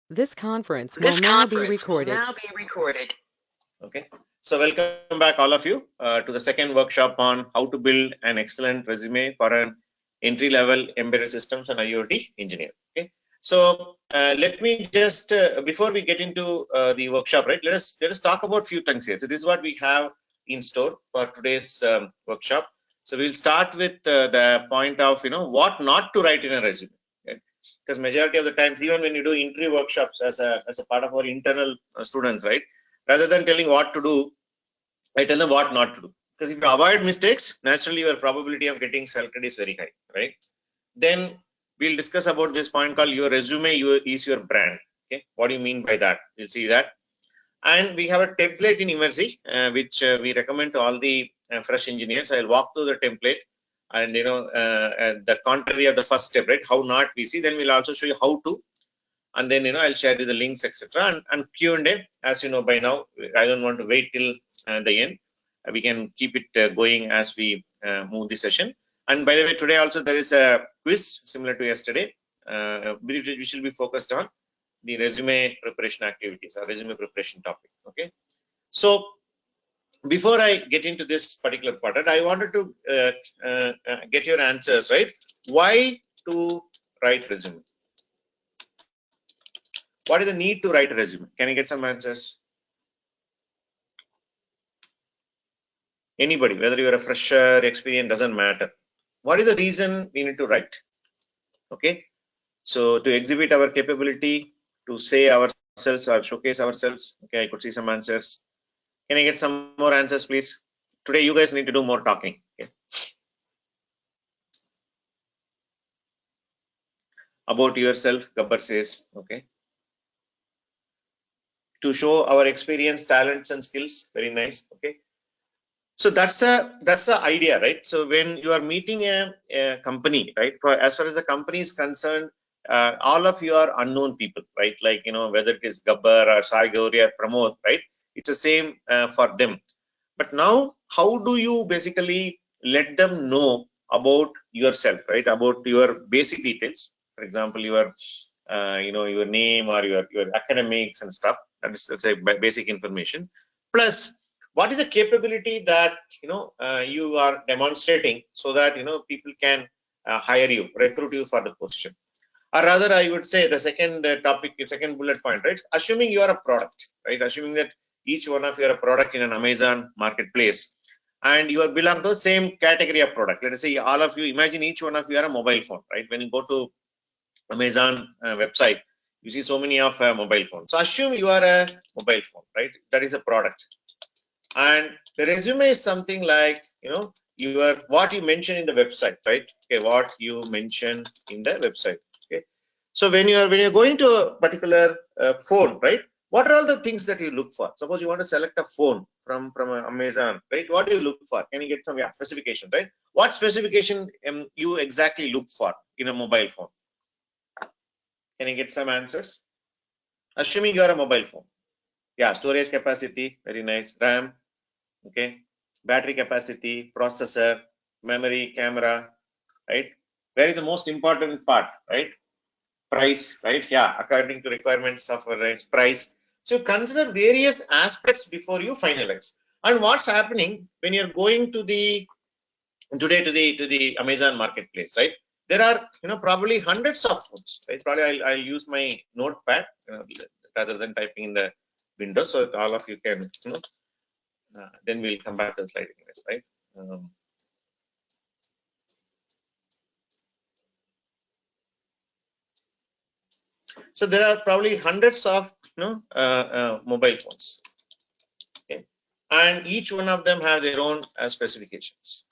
This conference will This now be conference will recorded. now be recorded. Okay, so welcome back all of you to the second workshop on how to build an excellent resume for an entry-level embedded systems and IoT engineer. Okay, so let me just before we get into the workshop, right? Let us talk about few things here. So this is what we have in store for today's workshop. So we'll start with the point of what not to write in a resume. Right? Because majority of the times, even when you do interview workshops as a part of our internal students, right? Rather than telling what to do, I tell them what not to do. Because if you avoid mistakes, naturally your probability of getting selected is very high, right? Then we'll discuss about this point called your resume is your brand. Okay, what do you mean by that? We'll see that. And we have a template in Immersi, which we recommend to all the fresh engineers. I'll walk through the template and the contrary of the first step, right? How not we see. Then we'll also show you how to, and then I'll share you the links, etc. And Q&A, as you know by now, I don't want to wait till the end. We can keep it going as we move the session. And by the way, today also there is a quiz similar to yesterday, which will be focused on the resume preparation activities or resume preparation topic. Okay, so before I get into this particular part, I wanted to get your answers, right? Why to write resume? What is the need to write a resume? Can I get some answers? Anybody, whether you're a fresher, experienced, doesn't matter. What is the reason we need to write? Okay, so to exhibit our capability, to say ourselves or showcase ourselves. Okay, I could see some answers. Can I get some more answers, please? Today, you guys need to do more talking. Okay. About yourself, Gabbar says. Okay. To show our experience, talents, and skills. Very nice. Okay. So that's the idea, right? So when you are meeting a company, right? As far as the company is concerned, all of you are unknown people, right? Like whether it is Gabbar or Sai Gauri or Pramod, right? It's the same for them. But now, how do you basically let them know about yourself, right? About your basic details, for example, your your name or your academics and stuff. That's a basic information. Plus, what is the capability that you are demonstrating so that people can hire you, recruit you for the position. Or rather, I would say the second topic, second bullet point, right? Assuming you are a product, right? Assuming that each one of you are a product in an Amazon marketplace, and you are belong to the same category of product. Let us say all of you, imagine each one of you are a mobile phone, right? When you go to Amazon website, you see so many of mobile phones. So assume you are a mobile phone, right? That is a product. And the resume is something like, your what you mention in the website, right? Okay, what you mention in the website. Okay. So when you're going to a particular phone, right? What are all the things that you look for? Suppose you want to select a phone from Amazon, right? What do you look for? Can you get some specification, right? What specification you exactly look for in a mobile phone? Can you get some answers? Assuming you are a mobile phone. Yeah, storage capacity, very nice. RAM, okay. Battery capacity, processor, memory, camera, right? Where is the most important part, right? Price, right? Yeah, according to requirements of a price. So consider various aspects before you finalize. And what's happening when you're going to the today to the Amazon marketplace, right? There are probably hundreds of phones, right? Probably I'll use my notepad rather than typing in the window, so that all of you can then we'll come back to the slide anyways, right? So there are probably hundreds of mobile phones, okay? And each one of them have their own specifications.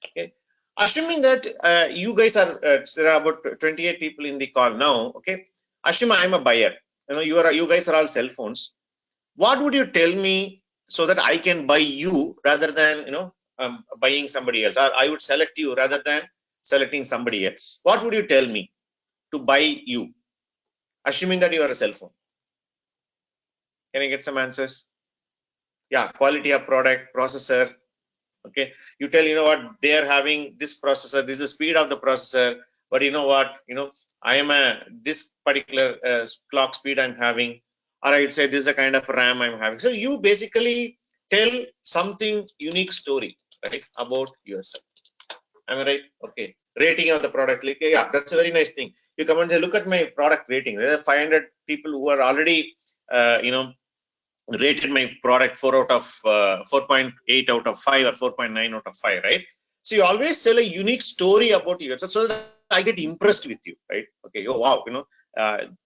Okay, assuming that you guys are there are about 28 people in the call now. Okay, assume I'm a buyer. You guys are all cell phones. What would you tell me so that I can buy you rather than buying somebody else, or I would select you rather than selecting somebody else? What would you tell me to buy you, assuming that you are a cell phone? Can I get some answers? Yeah, quality of product, processor. Okay, you tell what they are having this processor, this is the speed of the processor, but you know what, I am this particular clock speed I'm having, or I would say this is a kind of RAM I'm having. So you basically tell something unique story, right, about yourself. Am I right? Okay. Rating of the product. Like, yeah, that's a very nice thing. You come and say, look at my product rating. There are 500 people who are already, rated my product 4.8 out of 5 or 4.9 out of 5, right? So you always tell a unique story about you, so that I get impressed with you, right? Okay. Oh wow,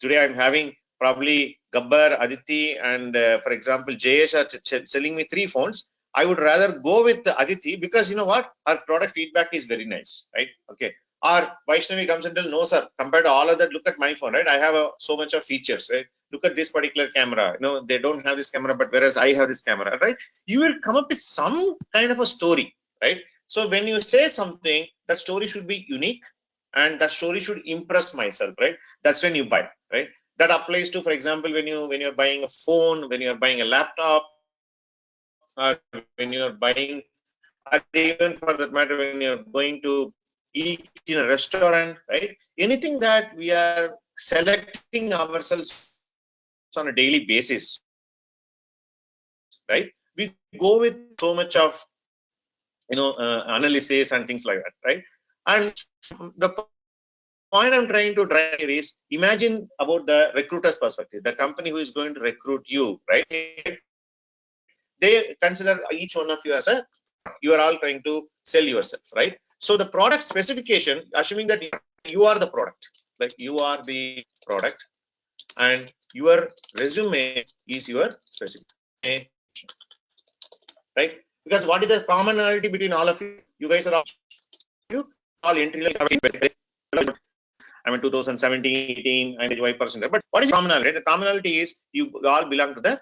today I'm having probably Gabbar, Aditi, and for example, Jayesh are selling me 3 phones. I would rather go with Aditi because you know what? Our product feedback is very nice, right? Okay. Or Vaishnavi comes and tells, no, sir, compared to all of that, look at my phone, right? I have so much of features, right? Look at this particular camera. They don't have this camera, but whereas I have this camera, right? You will come up with some kind of a story, right? So when you say something, that story should be unique and that story should impress myself, right? That's when you buy, right? That applies to, for example, when you're buying a phone, when you're buying a laptop, or when you're buying, or even for that matter, when you're going to eat in a restaurant, right? Anything that we are selecting ourselves on a daily basis, right? We go with so much of analysis and things like that, right? And the point I'm trying to drive here is, imagine about the recruiter's perspective, the company who is going to recruit you, right? They consider each one of you as you are all trying to sell yourself, right? So the product specification, assuming that you are the product, like you are the product, and your resume is your specification, right? Because what is the commonality between all of you? You guys are all entry level. I mean, 2017, 18, and 85%. But what is the commonality? The commonality is you all belong to the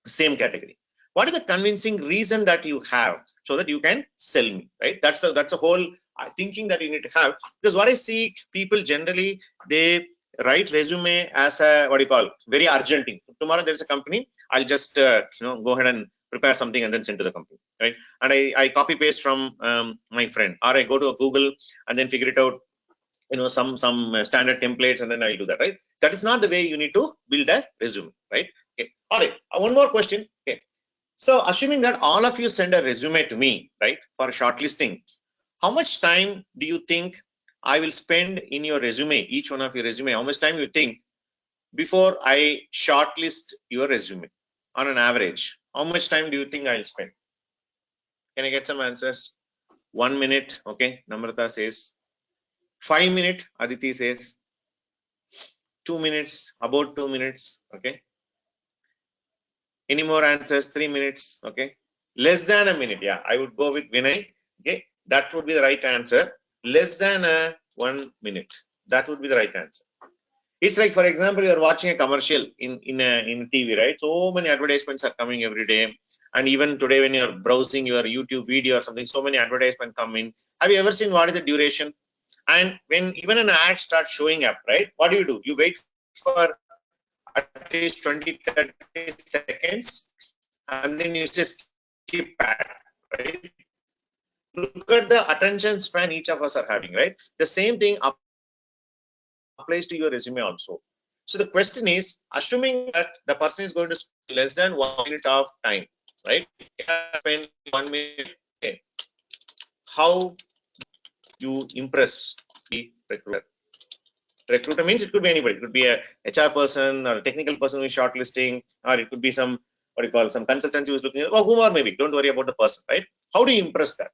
same category. What is the convincing reason that you have so that you can sell me, right? That's a whole thinking that you need to have. Because what I see, people generally, they write resume as a, what do you call, very urgent thing. Tomorrow there's a company, I'll just go ahead and prepare something and then send to the company, right? And I copy paste from my friend, or I go to Google and then figure it out, some standard templates, and then I'll do that, right? That is not the way you need to build a resume, right? Okay. All right. One more question. Okay. So assuming that all of you send a resume to me, right, for shortlisting, how much time do you think I will spend in your resume, each one of your resume? How much time you think before I shortlist your resume on an average? How much time do you think I'll spend? Can I get some answers? 1 minute. Okay. Namrata says 5 minutes. Aditi says 2 minutes, about 2 minutes. Okay. Any more answers? 3 minutes. Okay. Less than a minute. Yeah, I would go with Vinay. Okay. That would be the right answer. Less than 1 minute. That would be the right answer. It's like, for example, you're watching a commercial in TV, right? So many advertisements are coming every day. And even today, when you're browsing your YouTube video or something, so many advertisements come in. Have you ever seen what is the duration? And when even an ad starts showing up, right? What do? You wait for at least 20-30 seconds, and then you just skip ad, right? Look at the attention span each of us are having, right? The same thing applies to your resume also. So the question is, assuming that the person is going to spend less than 1 minute of time, right? Spend 1 minute. Okay. How you impress the recruiter? Recruiter means it could be anybody. It could be a HR person or a technical person who is shortlisting, or it could be some, what do you call, some consultancy who is looking at, or whomever maybe. Don't worry about the person, right? How do you impress that?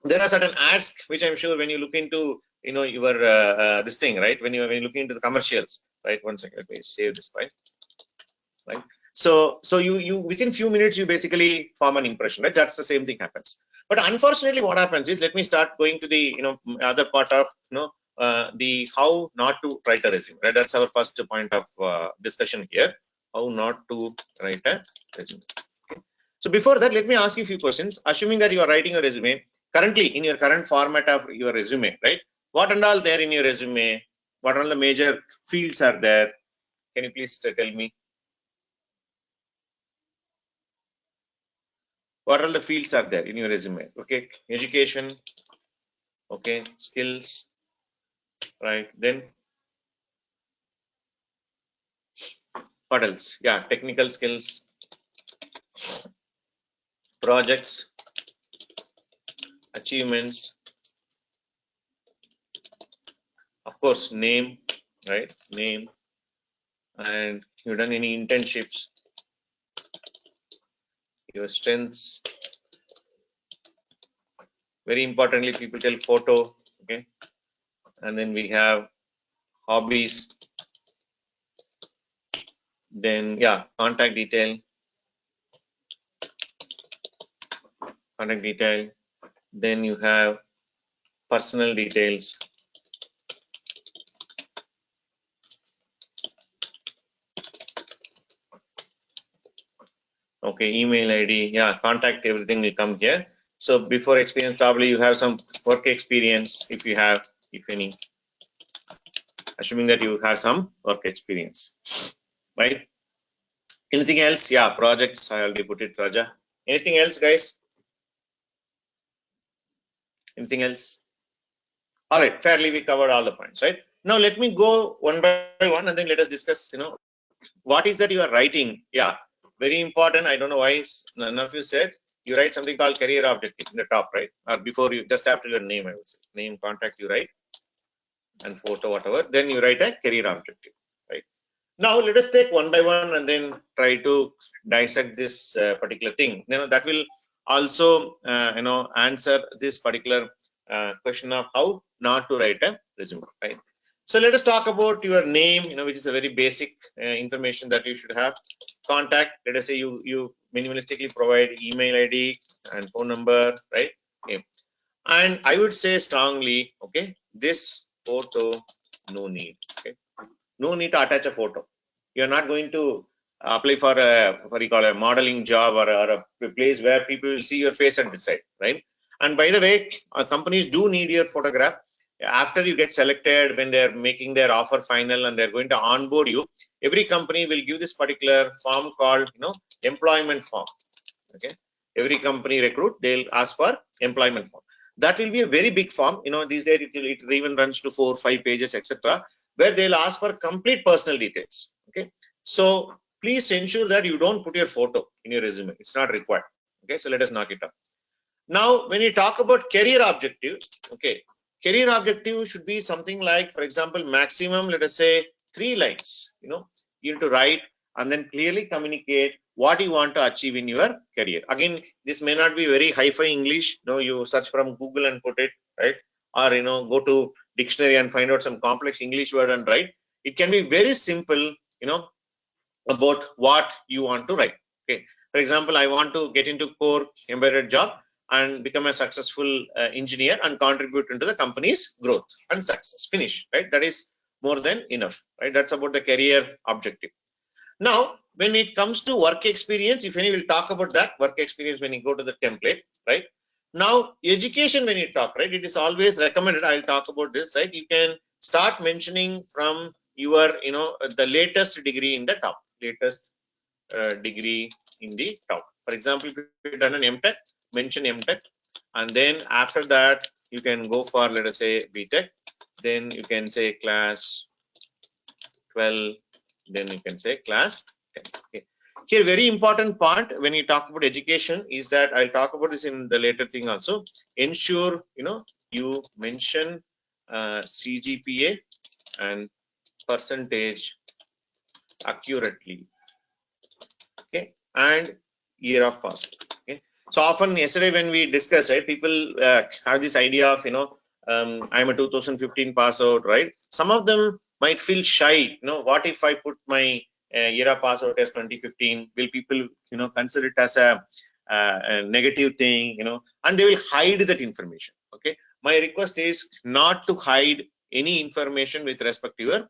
There are certain ads which I'm sure when you look into, your this thing, right? When you're looking into the commercials, right? 1 second, let me save this file, right? So you within few minutes you basically form an impression, right? That's the same thing happens. But unfortunately, what happens is, let me start going to the other part of the how not to write a resume, right? That's our first point of discussion here. How not to write a resume. Okay. So before that, let me ask you a few questions. Assuming that you are writing a resume currently in your current format of your resume, right? What and all there in your resume? What are the major fields are there? Can you please tell me? What all the fields are there in your resume? Okay, education, okay, skills, right? Then what else? Yeah, technical skills, projects, achievements, of course, name, right? Name, and you've done any internships, your strengths. Very importantly, people tell photo, okay? And then we have hobbies, then yeah, contact detail, then you have personal details, okay, email ID, yeah, contact, everything will come here. So before experience, probably you have some work experience, if you have, if any, assuming that you have some work experience, right? Anything else? Yeah, projects, I already put it, Raja. Anything else, guys? Anything else? All right, fairly we covered all the points, right? Now let me go one by one and then let us discuss, what is that you are writing? Yeah, very important. I don't know why none of you said. You write something called career objective in the top, right? Or before you, just after your name, I would say. Name, contact, you write, and photo, whatever. Then you write a career objective, right? Now let us take one by one and then try to dissect this particular thing. That will also, answer this particular question of how not to write a resume, right? So let us talk about your name, which is a very basic information that you should have. Contact, let us say you minimalistically provide email ID and phone number, right? Okay. And I would say strongly, okay, this photo, no need, okay, no need to attach a photo. You're not going to apply for a, what you call, a modeling job, or a place where people will see your face and decide, right? And by the way, companies do need your photograph after you get selected. When they're making their offer final and they're going to onboard you, every company will give this particular form called, employment form, okay? Every company recruit, they'll ask for employment form. That will be a very big form, these days it even runs to 4 or 5 pages, etc., where they'll ask for complete personal details, okay? So please ensure that you don't put your photo in your resume. It's not required, okay? So let us knock it up. Now when you talk about career objective, okay, career objective should be something like, for example, maximum, let us say 3 lines, you need to write and then clearly communicate what you want to achieve in your career. Again, this may not be very hi-fi English, you search from Google and put it, right? Or go to dictionary and find out some complex English word and write. It can be very simple, about what you want to write, okay? For example, I want to get into core embedded job and become a successful engineer and contribute into the company's growth and success. Finish, right? That is more than enough, right? That's about the career objective. Now when it comes to work experience, if any, we'll talk about that work experience when you go to the template, right? Now education, when you talk, right, it is always recommended, I'll talk about this, right? You can start mentioning from your, the latest degree in the top, latest degree in the top. For example, if you've done an MTech, mention MTech, and then after that you can go for, let us say, BTech, then you can say class 12, then you can say class 10. Okay. Here, very important part when you talk about education is that, I'll talk about this in the later thing also. Ensure, you mention CGPA and percentage accurately, okay, and year of pass. Okay. So often yesterday when we discussed, right, people have this idea of, I'm a 2015 pass out, right? Some of them might feel shy, what if I put my year of pass out as 2015? Will people, consider it as a negative thing, and they will hide that information, okay? My request is not to hide any information with respect to your,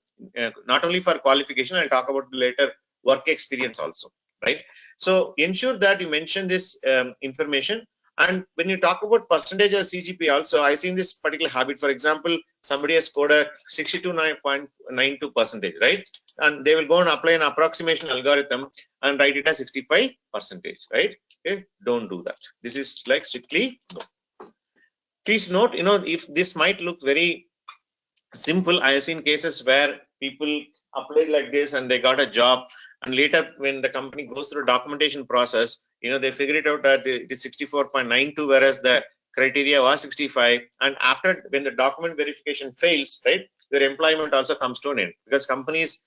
not only for qualification, I'll talk about later, work experience also, right? So ensure that you mention this information. And when you talk about percentage or CGP also, I seen this particular habit. For example, somebody has scored a 62.92 percentage, right? And they will go and apply an approximation algorithm and write it as 65 percentage, right? Okay, don't do that. This is like strictly no. Please note, if this might look very simple. I have seen cases where people applied like this and they got a job, and later when the company goes through a documentation process, they figure it out that it is 64.92, whereas the criteria was 65. And after, when the document verification fails, right, their employment also comes to an end, because companies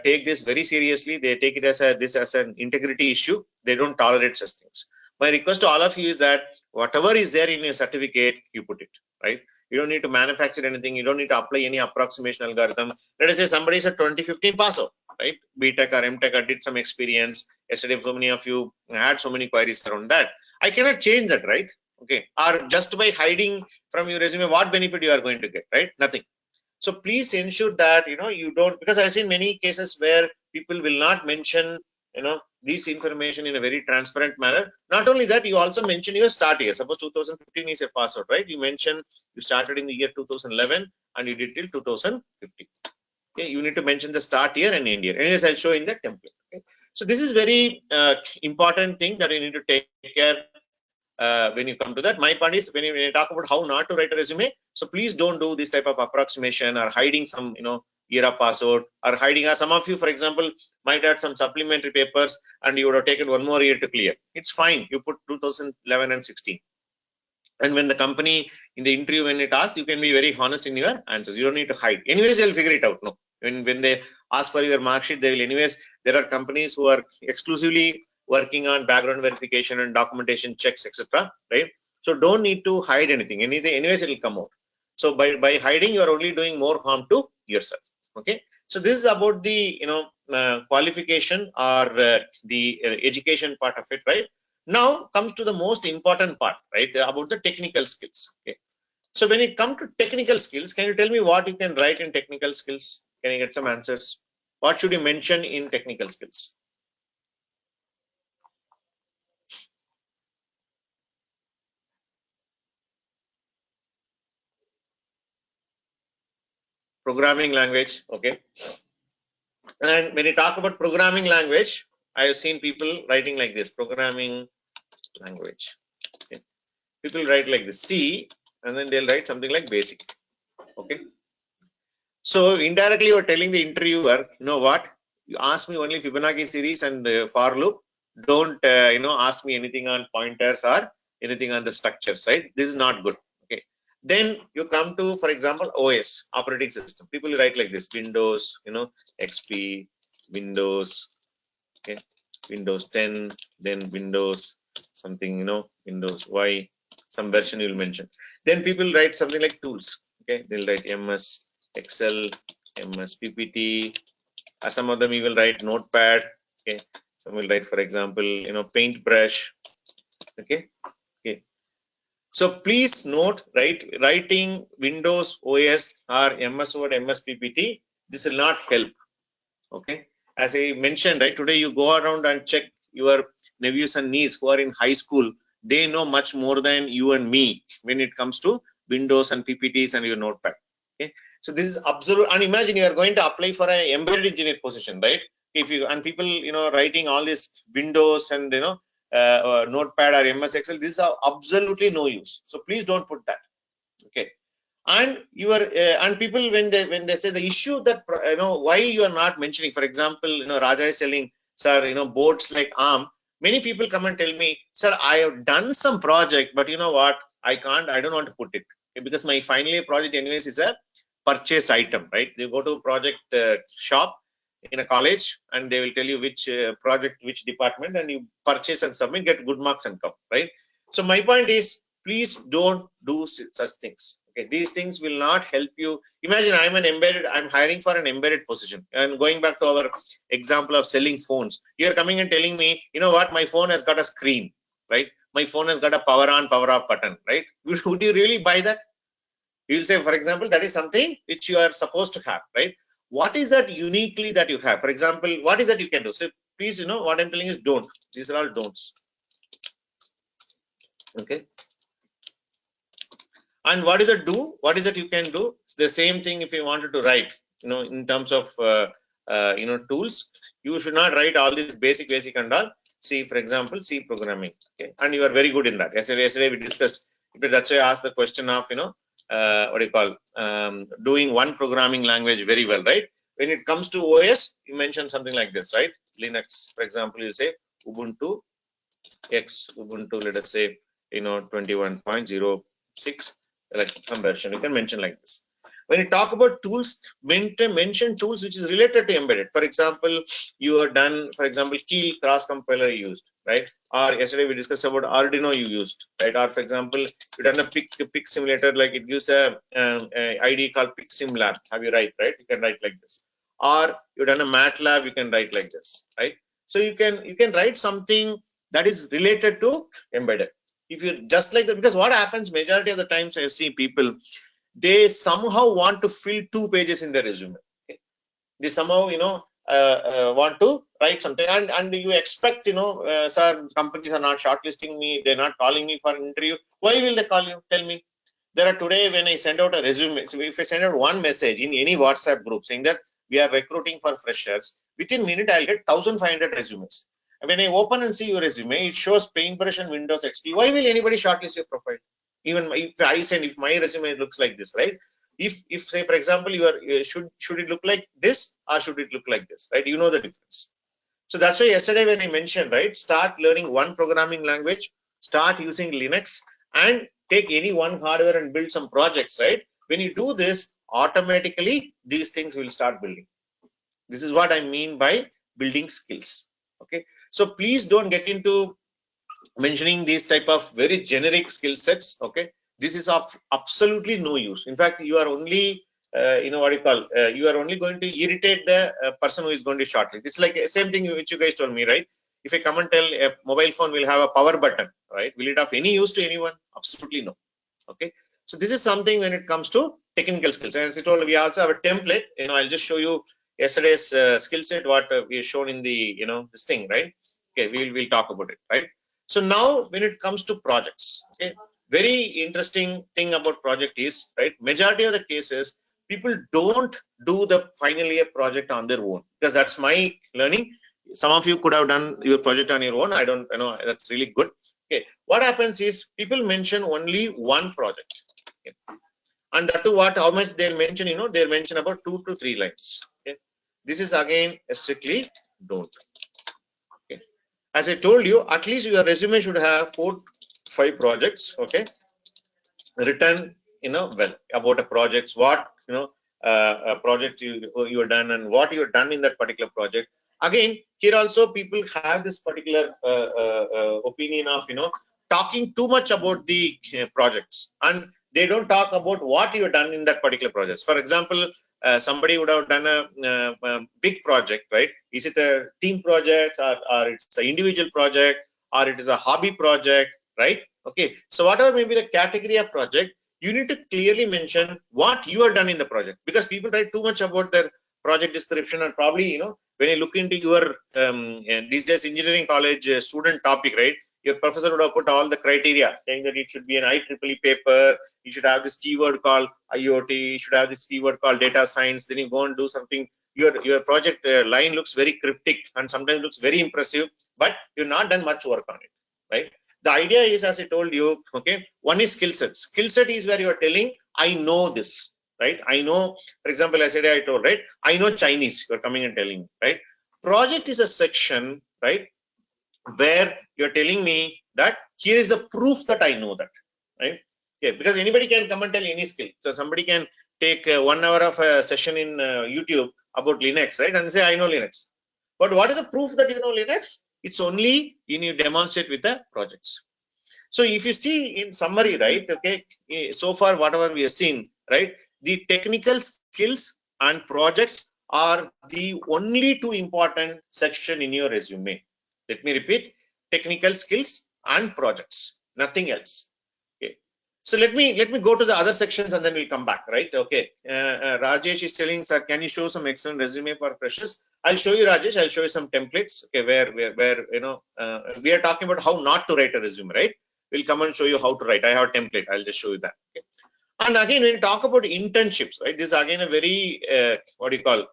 take this very seriously. They take it as an integrity issue. They don't tolerate such things. My request to all of you is that whatever is there in your certificate, you put it, right? You don't need to manufacture anything. You don't need to apply any approximation algorithm. Let us say somebody is a 2015 pass out, right? BTech or MTech, or did some experience. Yesterday, so many of you had so many queries around that. I cannot change that, right? Okay. Or just by hiding from your resume, what benefit you are going to get, right? Nothing. So please ensure that you don't, because I've seen many cases where people will not mention this information in a very transparent manner. Not only that, you also mention your start year. Suppose 2015 is a password, right? You mention you started in the year 2011 and you did till 2015. Okay, you need to mention the start year and end year. Anyways, I'll show in the template. Okay? So this is very important thing that you need to take care when you come to that. My point is, when you talk about how not to write a resume, so please don't do this type of approximation or hiding some year of password, or hiding, or some of you, for example, might add some supplementary papers and you would have taken one more year to clear. It's fine, you put 2011 and 16. And when the company in the interview, when it asks, you can be very honest in your answers. You don't need to hide. Anyways, they'll figure it out. No, when they ask for your mark sheet, they will anyways. There are companies who are exclusively working on background verification and documentation checks, etc. Right? So don't need to hide anything. Anyways, it will come out. So by hiding, you are only doing more harm to yourself. Okay. So this is about the qualification or the education part of it, right? Now comes to the most important part, right? About the technical skills. Okay. So when it comes to technical skills, can you tell me what you can write in technical skills? Can I get some answers? What should you mention in technical skills? Programming language. Okay. And when you talk about programming language, I have seen people writing like this: programming language. Okay. People write like this, C, and then they'll write something like basic. Okay. So indirectly, you're telling the interviewer, you know what? You ask me only Fibonacci series and for loop. Don't ask me anything on pointers or anything on the structures, right? This is not good. Okay. Then you come to, for example, OS, operating system. People write like this: Windows, XP, Windows, okay, Windows 10, then Windows something, Windows Y, some version you'll mention. Then people write something like tools. Okay, they'll write MS Excel, MS PPT, or some of them you will write Notepad. Okay, some will write, for example, Paintbrush. Okay, okay. So please note, right? Writing Windows OS or MS Word, MS PPT, this will not help. Okay, as I mentioned, right, today you go around and check your nephews and nieces who are in high school. They know much more than you and me when it comes to Windows and PPTs and your Notepad. Okay, so this is absolute. And imagine you are going to apply for an embedded engineer position, right? If you and people writing all this Windows and Notepad or MS Excel, these are absolutely no use. So please don't put that. Okay. And you are and people, when they say the issue that why you are not mentioning, for example, Raja is telling, sir, boards like ARM, many people come and tell me, sir, I have done some project, but you know what, I don't want to put it, because my final year project anyways is a purchased item, right? They go to project shop in a college and they will tell you which project, which department, and you purchase and submit, get good marks and come, right? So my point is, please don't do such things. Okay, these things will not help you. Imagine I'm hiring for an embedded position, and going back to our example of selling phones, you're coming and telling me, you know what, my phone has got a screen, right? My phone has got a power on, power off button, right? Would you really buy that? You will say, for example, that is something which you are supposed to have, right? What is that uniquely that you have? For example, what is that you can do? So please, what I'm telling is don't. These are all don'ts. Okay. And what is it do? What is it you can do? It's the same thing if you wanted to write, in terms of, tools, you should not write all this basic and all. See, for example, C programming. Okay. And you are very good in that. Yesterday we discussed, that's why I asked the question of, what do you call, doing one programming language very well, right? When it comes to OS, you mentioned something like this, right? Linux, for example, you say Ubuntu X, Ubuntu, let us say, 21.06, like some version, you can mention like this. When you talk about tools, mention tools which is related to embedded. For example, you are done, for example, Keel cross compiler you used, right? Or yesterday we discussed about Arduino you used, right? Or for example, you done a PIC simulator, like it gives a ID called PICSimLab. Have you write, right? You can write like this. Or you done a MATLAB, you can write like this, right? So you can write something that is related to embedded. If you just like that, because what happens majority of the times I see people, they somehow want to fill 2 pages in their resume. Okay? They somehow, want to write something, and you expect, sir, companies are not shortlisting me, they're not calling me for an interview. Why will they call you? Tell me. There are today, when I send out a resume, so if I send out one message in any WhatsApp group saying that we are recruiting for freshers, within minute I'll get 1,500 resumes. And when I open and see your resume, it shows Paintbrush and Windows XP. Why will anybody shortlist your profile? Even if I send, if my resume looks like this, right? If say, for example, you are should it look like this or should it look like this, right? You know the difference. So that's why yesterday when I mentioned, right, start learning one programming language, start using Linux, and take any one hardware and build some projects, right? When you do this, automatically these things will start building. This is what I mean by building skills. Okay, so please don't get into mentioning these type of very generic skill sets. Okay, this is of absolutely no use. In fact, you are only what you call, you are only going to irritate the person who is going to shortlist. It's like same thing which you guys told me, right? If I come and tell a mobile phone will have a power button, right, will it have any use to anyone? Absolutely no. Okay, so this is something when it comes to technical skills. And as I told, we also have a template. I'll just show you yesterday's skill set, what we shown in the this thing, right? Okay, we'll talk about it, right? So now when it comes to projects, okay, very interesting thing about project is, right, majority of the cases people don't do the final year project on their own, because that's my learning. Some of you could have done your project on your own. I don't, that's really good. Okay, what happens is people mention only one project. Okay. And that to what, how much they'll mention, they'll mention about 2 to 3 lines. Okay, this is again strictly don't. Okay, as I told you, at least your resume should have 4 to 5 projects, okay, written, well, about a projects, what, a project you are done and what you have done in that particular project. Again, here also people have this particular opinion of, talking too much about the projects, and they don't talk about what you have done in that particular project. For example, somebody would have done a big project, right? Is it a team project, or it's an individual project, or it is a hobby project, right? Okay, so whatever may be the category of project, you need to clearly mention what you have done in the project, because people write too much about their project description. And probably, when you look into your these days engineering college student topic, right, your professor would have put all the criteria saying that it should be an IEEE paper, you should have this keyword called IoT, you should have this keyword called data science. Then you go and do something, your project line looks very cryptic and sometimes looks very impressive, but you've not done much work on it, right? The idea is, as I told you, okay, one is skill set. Skill set is where you are telling, I know this, right? I know, for example, yesterday I told, right, I know Chinese, you're coming and telling me, right? Project is a section, right, where you're telling me that here is the proof that I know that, right? Okay, because anybody can come and tell any skill. So somebody can take 1 hour of a session in YouTube about Linux, right, and say, I know Linux. But what is the proof that you know Linux? It's only when you demonstrate with the projects. So if you see in summary, right, okay, so far whatever we have seen, right, the technical skills and projects are the only 2 important section in your resume. Let me repeat, technical skills and projects, nothing else. Okay, so let me go to the other sections and then we'll come back, right? Okay, Rajesh is telling, sir, can you show some excellent resume for freshers? I'll show you, Rajesh. I'll show you some templates, okay, where we are talking about how not to write a resume, right? We'll come and show you how to write. I have a template, I'll just show you that. Okay. And again, when you talk about internships, right, this is again a very what do you call,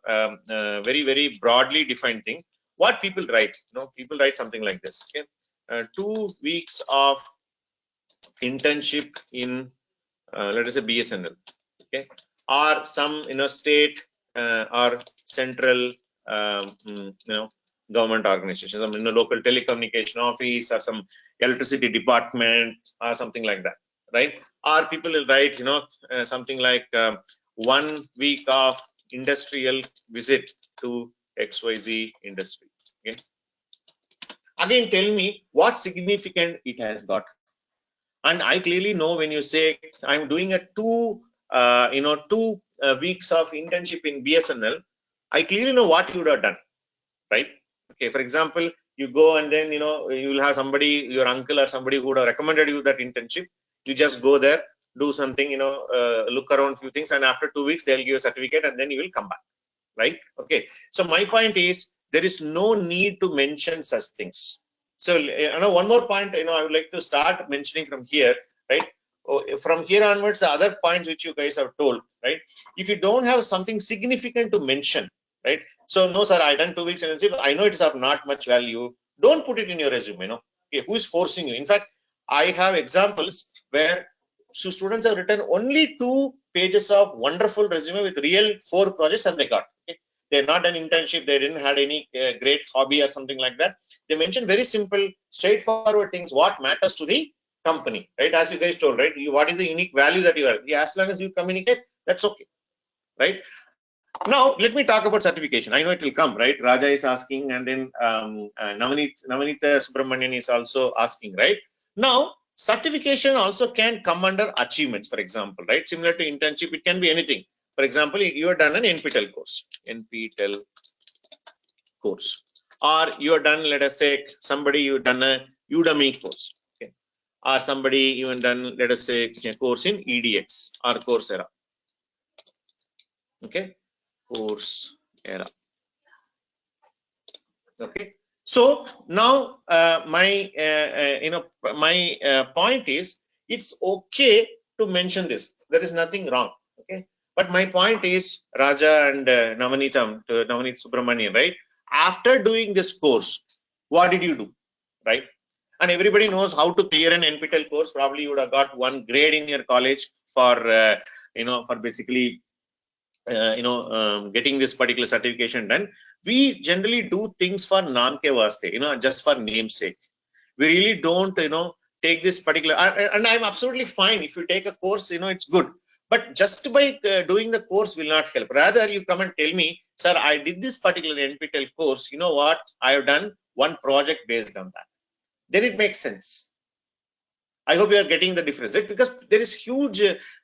very, very broadly defined thing. What people write, people write something like this. Okay, 2 weeks of internship in let us say BSNL, okay, or some state or central government organization, some local telecommunication office or some electricity department or something like that, right? Or people will write something like 1 week of industrial visit to XYZ industry. Okay, again tell me what significant it has got. And I clearly know when you say I'm doing a 2 weeks of internship in BSNL, I clearly know what you would have done, right? Okay, for example, you go and then you will have somebody, your uncle or somebody who would have recommended you that internship. You just go there, do something, look around few things, and after 2 weeks they'll give you a certificate and then you will come back, right? Okay, so my point is there is no need to mention such things. So one more point I would like to start mentioning from here, right? From here onwards, the other points which you guys have told, right? If you don't have something significant to mention, right? So no sir, I done 2 weeks internship, I know it is of not much value, don't put it in your resume. Okay, who is forcing you? In fact, I have examples where students have written only 2 pages of wonderful resume with real 4 projects and they got. Okay? They're not an internship, they didn't had any great hobby or something like that. They mentioned very simple, straightforward things, what matters to the company, right? As you guys told, right? What is the unique value that you are? As long as you communicate, that's okay, right? Now, let me talk about certification. I know it will come, right? Raja is asking, and then Navanita Subramanian is also asking, right? Now, certification also can come under achievements, for example, right? Similar to internship, it can be anything. For example, you have done an NPTEL course, or you have done, let us say, somebody you've done a Udemy course, okay, or somebody even done, let us say, a course in EDX or Coursera, okay, Coursera, okay. So now my point is, it's okay to mention this. There is nothing wrong, okay. But my point is, Raja and Navanit Subramanian, right? After doing this course, what did you do, right? And everybody knows how to clear an NPTEL course. Probably you would have got 1 grade in your college for for basically getting this particular certification done. We generally do things for naam ke vaste, just for namesake. We really don't take this particular, and I'm absolutely fine if you take a course, it's good, but just by doing the course will not help. Rather, you come and tell me, sir, I did this particular NPTEL course, you know what, I have done 1 project based on that. Then it makes sense. I hope you are getting the difference, right? Because there is huge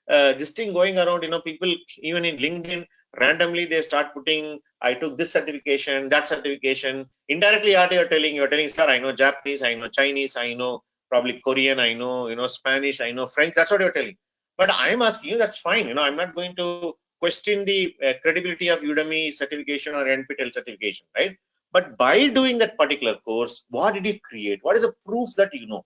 this thing going around, people even in LinkedIn, randomly they start putting, I took this certification, that certification. Indirectly, what you're telling, sir, I know Japanese, I know Chinese, I know probably Korean, I know, Spanish, I know French. That's what you're telling. But I'm asking you, that's fine. I'm not going to question the credibility of Udemy certification or NPTEL certification, right? But by doing that particular course, what did you create? What is the proof that you know,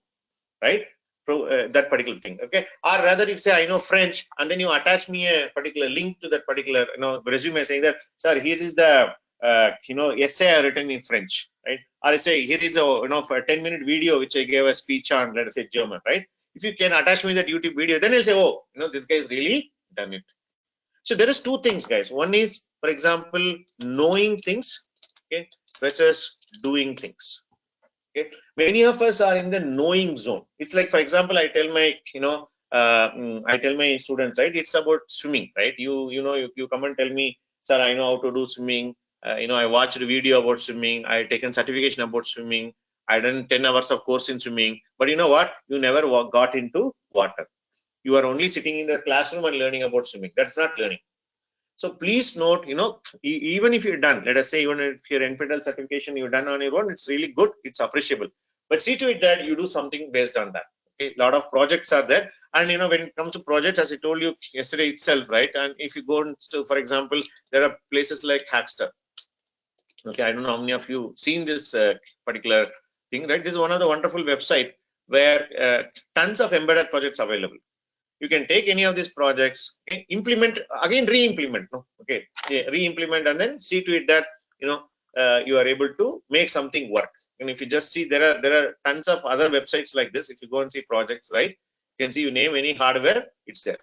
right? That particular thing, okay? Or rather, you say, I know French, and then you attach me a particular link to that particular resume saying that, sir, here is the essay I written in French, right? Or I say, here is a for a 10-minute video which I gave a speech on, let us say, German, right? If you can attach me that YouTube video, then I'll say, oh, this guy has really done it. So there is 2 things, guys. One is, for example, knowing things, okay, versus doing things. Okay. Many of us are in the knowing zone. It's like, for example, I tell my students, right? It's about swimming, right? You come and tell me, sir, I know how to do swimming. I watched a video about swimming. I taken certification about swimming. I done 10 hours of course in swimming. But you know what? You never got into water. You are only sitting in the classroom and learning about swimming. That's not learning. So please note, even if you're done, let us say, even if your NPTEL certification you're done on your own, it's really good, it's appreciable. But see to it that you do something based on that. Okay, a lot of projects are there, and when it comes to projects, as I told you yesterday itself, right? And if you go to, for example, there are places like Hackster. Okay, I don't know how many of you seen this particular thing, right? This is one of the wonderful website where tons of embedded projects available. You can take any of these projects, okay, implement, again re-implement, okay, re-implement, and then see to it that you are able to make something work. And if you just see, there are tons of other websites like this. If you go and see projects, right, you can see, you name any hardware, it's there.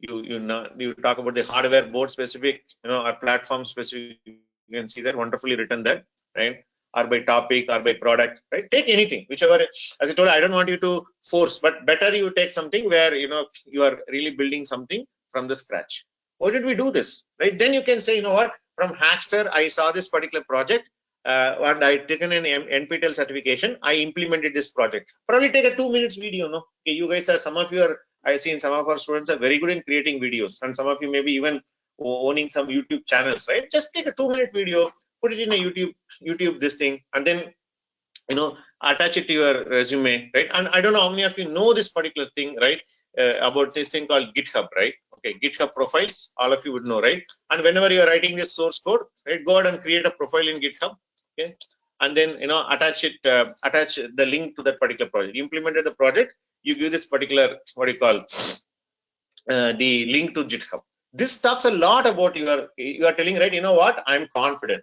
you talk about the hardware board specific, or platform specific. You can see that wonderfully written there, right? Or by topic or by product, right? Take anything, whichever. As I told you, I don't want you to force, but better you take something where you are really building something from the scratch. Why did we do this, right? Then you can say, what, from Hackster, I saw this particular project, and I taken an NPTEL certification. I implemented this project. Probably take a 2 minutes video. No, okay, you guys are, some of you are, I see in some of our students are very good in creating videos, and some of you maybe even owning some YouTube channels, right? Just take a 2-minute video, put it in a YouTube this thing, and then attach it to your resume, right? And I don't know how many of you know this particular thing, right? About this thing called GitHub, right? Okay, GitHub profiles, all of you would know, right? And whenever you're writing this source code, right, go ahead and create a profile in GitHub, okay? And then attach the link to that particular project. You implemented the project, you give this particular, what do you call, the link to GitHub. This talks a lot about you are telling, right? What, I'm confident,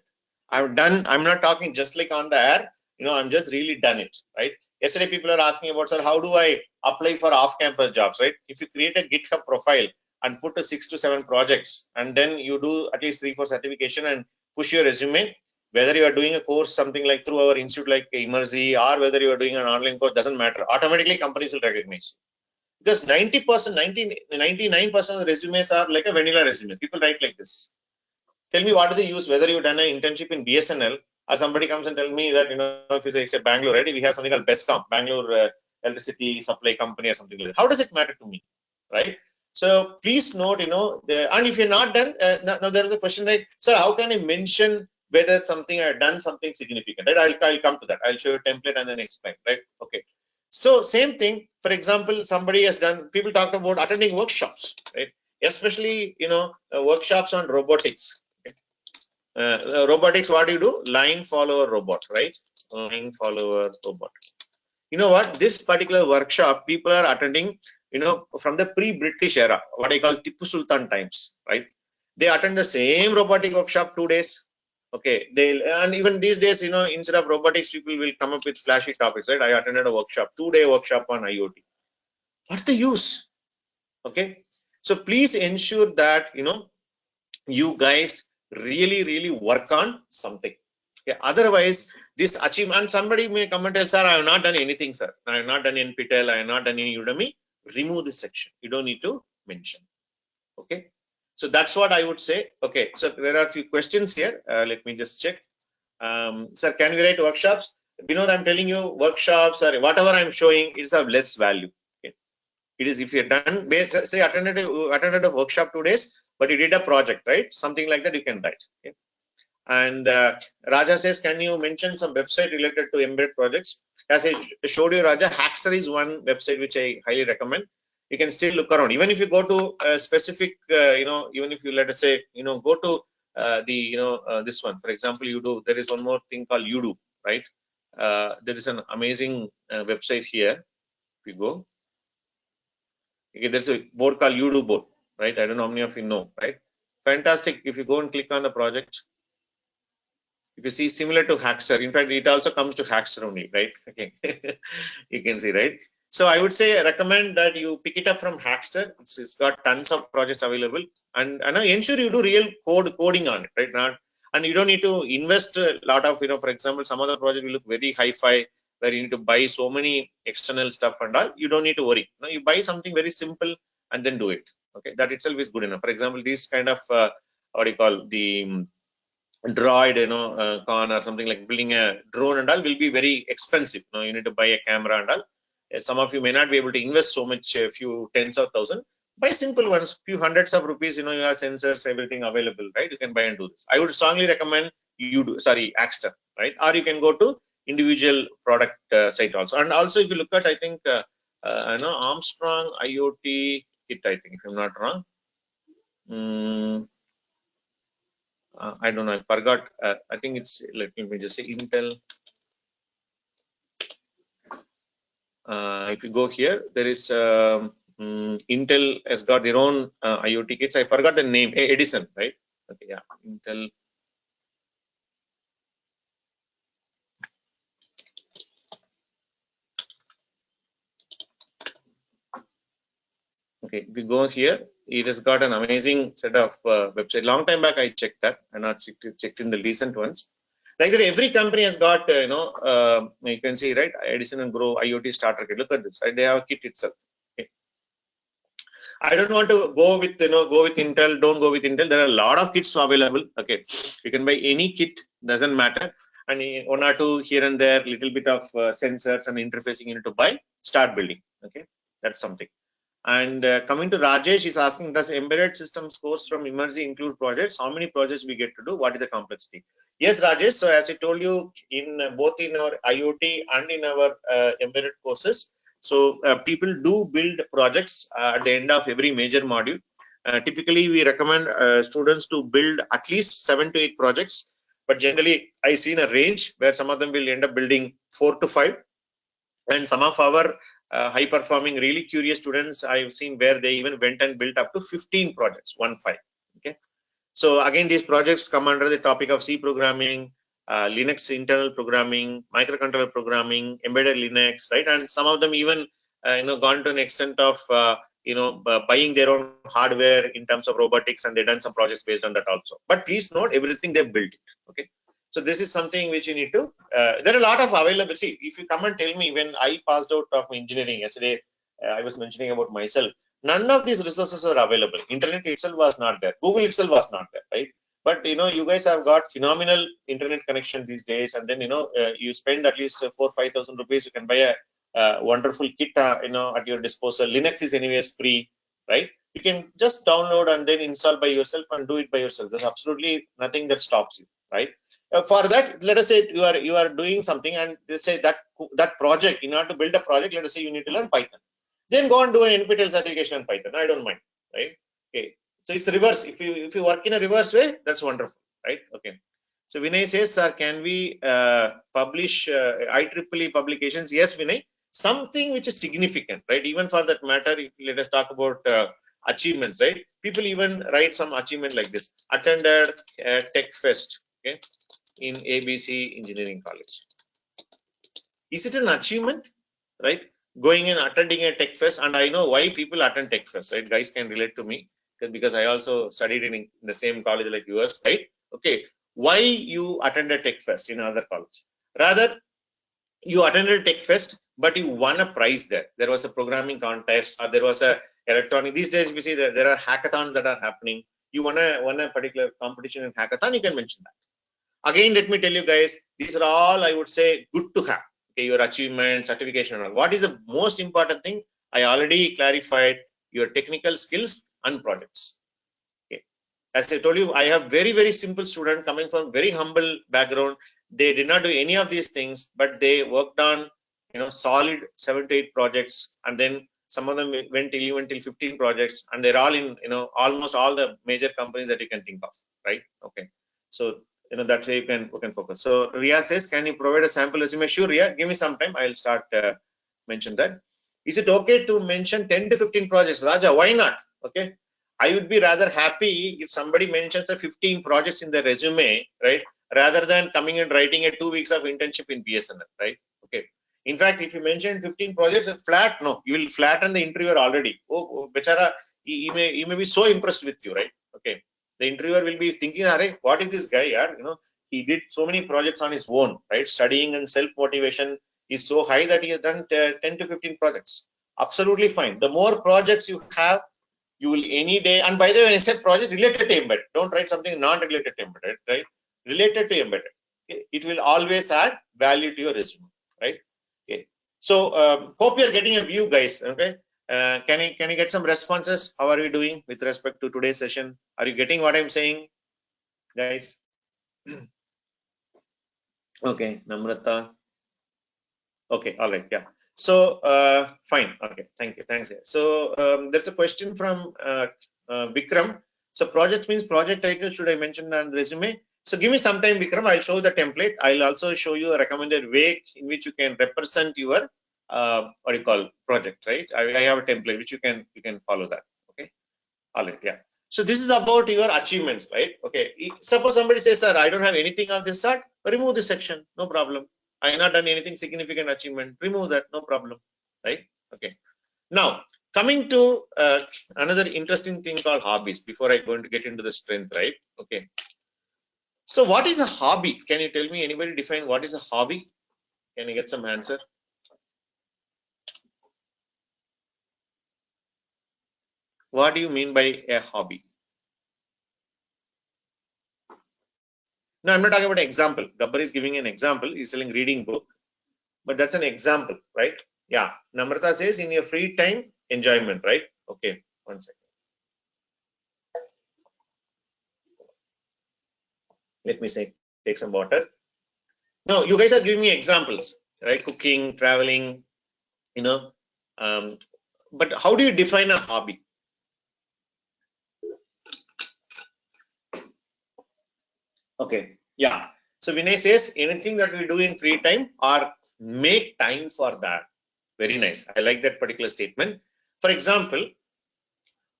I'm done. I'm not talking just like on the air, I'm just really done it, right? Yesterday people are asking about, sir, how do I apply for off-campus jobs, right? If you create a GitHub profile and put 6 to 7 projects, and then you do at least 3-4 certification and push your resume, whether you are doing a course something like through our institute like Immerzi, or whether you are doing an online course, doesn't matter. Automatically companies will recognize you. Because 99% of the resumes are like a vanilla resume. People write like this. Tell me, what do they use? Whether you've done an internship in BSNL, or somebody comes and tell me that, if you say Bangalore, right? We have something called BESCOM, Bangalore Electricity Supply Company, or something like that. How does it matter to me, right? So please note, and if you're not done, now there is a question, right? Sir, how can I mention whether something I've done something significant, right? I'll come to that. I'll show you a template and then explain, right? Okay. So same thing, for example, somebody has done, people talk about attending workshops, right? Especially, workshops on robotics. Robotics, what do you do? Line follower robot, right? Line follower robot. You know what? This particular workshop, people are attending, from the pre-British era, what I call Tipu Sultan times, right? They attend the same robotic workshop 2 days. Okay, and even these days, instead of robotics, people will come up with flashy topics, right? I attended a workshop, 2-day workshop on IoT. What's the use? Okay, so please ensure that you guys really work on something. Okay, otherwise this achievement, somebody may come and tell, sir, I have not done anything, sir. I have not done NPTEL, I have not done any Udemy. Remove this section. You don't need to mention. Okay. So that's what I would say. Okay, so there are a few questions here. Let me just check. Sir, can we write workshops? I'm telling you, workshops or whatever I'm showing is of less value. Okay. It is, if you're done, say attended a workshop 2 days, but you did a project, right? Something like that you can write. Okay. And Raja says, can you mention some website related to embedded projects? As I showed you, Raja, Hackster is one website which I highly recommend. You can still look around. Even if you go to a specific, even if you, let us say, go to this one, for example, there is one more thing called Udoo, right? There is an amazing website here. If you go, okay, there's a board called Udoo board, right? I don't know how many of you know, right? Fantastic. If you go and click on the project, if you see, similar to Hackster, in fact, it also comes to Hackster only, right? Okay, you can see, right? So I would say recommend that you pick it up from Hackster. It's got tons of projects available, and ensure you do real coding on it, right? And you don't need to invest a lot of, for example, some other project will look very hi-fi, where you need to buy so many external stuff and all. You don't need to worry. You buy something very simple and then do it. Okay, that itself is good enough. For example, this kind of what do you call, the droid, con or something like building a drone and all will be very expensive. You need to buy a camera and all. Some of you may not be able to invest so much, a few tens of thousand. Buy simple ones, few hundreds of rupees. You have sensors, everything available, right? You can buy and do this. I would strongly recommend Hackster, right? Or you can go to individual product site also. And also, if you look at, I think, Armstrong IoT kit, I think, if I'm not wrong. I don't know. I forgot. I think it's, let me just say, Intel. If you go here, there is Intel has got their own IoT kits. I forgot the name. Edison, right? Okay, yeah, Intel. Okay, if you go here, it has got an amazing set of website. Long time back, I checked that. I not checked in the recent ones. Like that, every company has got, you can see, right? Edison and Grow IoT starter kit. Look at this, right? They have a kit itself. Okay. I don't want to go with, go with Intel. Don't go with Intel. There are a lot of kits available. Okay, you can buy any kit. Doesn't matter. And one or two here and there, little bit of sensors and interfacing you need to buy. Start building. Okay, that's something. And coming to Rajesh, is asking, does embedded systems course from Immerzi include projects? How many projects we get to do? What is the complexity? Yes, Rajesh. So as I told you, in both in our IoT and in our embedded courses, so people do build projects at the end of every major module. Typically, we recommend students to build at least 7 to 8 projects. But generally, I see in a range where some of them will end up building 4 to 5, and some of our high performing, really curious students I've seen where they even went and built up to 15 projects, 1-5. Okay, so again, these projects come under the topic of C programming, Linux internal programming, microcontroller programming, embedded Linux, right? And some of them even gone to an extent of buying their own hardware in terms of robotics, and they've done some projects based on that also. But please note, everything they've built it. Okay. So this is something which you need to, there are a lot of available. See, if you come and tell me, when I passed out of engineering yesterday, I was mentioning about myself, none of these resources were available. Internet itself was not there. Google itself was not there, right? But, you guys have got phenomenal internet connection these days. And then, you spend at least 4,000-5,000 rupees, you can buy a wonderful kit, at your disposal. Linux is anyways free, right? You can just download and then install by yourself and do it by yourself. There's absolutely nothing that stops you, right? For that, let us say you are doing something, and let's say that project, in order to build a project, let us say you need to learn Python. Then go and do an NPTEL certification in Python. I don't mind, right? Okay. So it's reverse. If you work in a reverse way, that's wonderful, right? Okay. So Vinay says, sir, can we publish IEEE publications? Yes, Vinay. Something which is significant, right? Even for that matter, if let us talk about achievements, right? People even write some achievement like this: attended Tech Fest, okay, in ABC Engineering College. Is it an achievement, right? Going and attending a Tech Fest, and I know why people attend Tech Fest, right? Guys can relate to me because I also studied in the same college like yours, right? Okay, why you attended Tech Fest in another college? Rather, you attended Tech Fest, but you won a prize there. There was a programming contest, or there was a electronic. These days, we see that there are hackathons that are happening. You won a particular competition in hackathon, you can mention that. Again, let me tell you guys, these are all, I would say, good to have. Okay, your achievement, certification, and all. What is the most important thing? I already clarified: your technical skills and projects. Okay. As I told you, I have very, very simple students coming from very humble background. They did not do any of these things, but they worked on, solid 7 to 8 projects, and then some of them went even till 15 projects, and they're all in, almost all the major companies that you can think of, right? Okay. So, that way you can focus. So Ria says, can you provide a sample resume? Sure, Ria, give me some time. I'll start mention that. Is it okay to mention 10 to 15 projects? Raja, why not? Okay. I would be rather happy if somebody mentions a 15 projects in the resume, right? Rather than coming and writing a 2 weeks of internship in BSNL, right? Okay. In fact, if you mention 15 projects, flat, no, you will flatten the interviewer already. Oh, bechara, he may be so impressed with you, right? Okay. The interviewer will be thinking, what is this guy? He did so many projects on his own, right? Studying and self-motivation is so high that he has done 10 to 15 projects. Absolutely fine. The more projects you have, you will any day. And by the way, when I said project related to embedded, don't write something non-related to embedded, right? Related to embedded. Okay? It will always add value to your resume, right? Okay. So hope you're getting a view, guys. Okay. Can you get some responses? How are we doing with respect to today's session? Are you getting what I'm saying, guys? Okay, Namrata. Okay, all right, yeah. So fine. Okay, thank you. Thanks. So there's a question from Vikram. So project means project title. Should I mention on resume? So give me some time, Vikram. I'll show the template. I'll also show you a recommended way in which you can represent your what do you call project, right? I have a template which you can follow that. Okay, all right, yeah. So this is about your achievements, right? Okay. Suppose somebody says, sir, I don't have anything of this sort. Remove this section, no problem. I have not done anything significant achievement. Remove that, no problem, right? Okay. Now, Coming to another interesting thing called hobbies, before I go to get into the strength, right? Okay. So what is a hobby? Can you tell me, anybody define what is a hobby? Can you get some answer? What do you mean by a hobby? No, I'm not talking about an example. Gabbar is giving an example. He's selling reading book, but that's an example, right? Yeah. Namrata says in your free time, enjoyment, right? Okay. One second. Let me say, take some water. No, you guys are giving me examples, right? Cooking, traveling, you know. But how do you define a hobby? Okay. Yeah. So Vinay says anything that we do in free time or make time for that. Very nice. I like that particular statement. For example,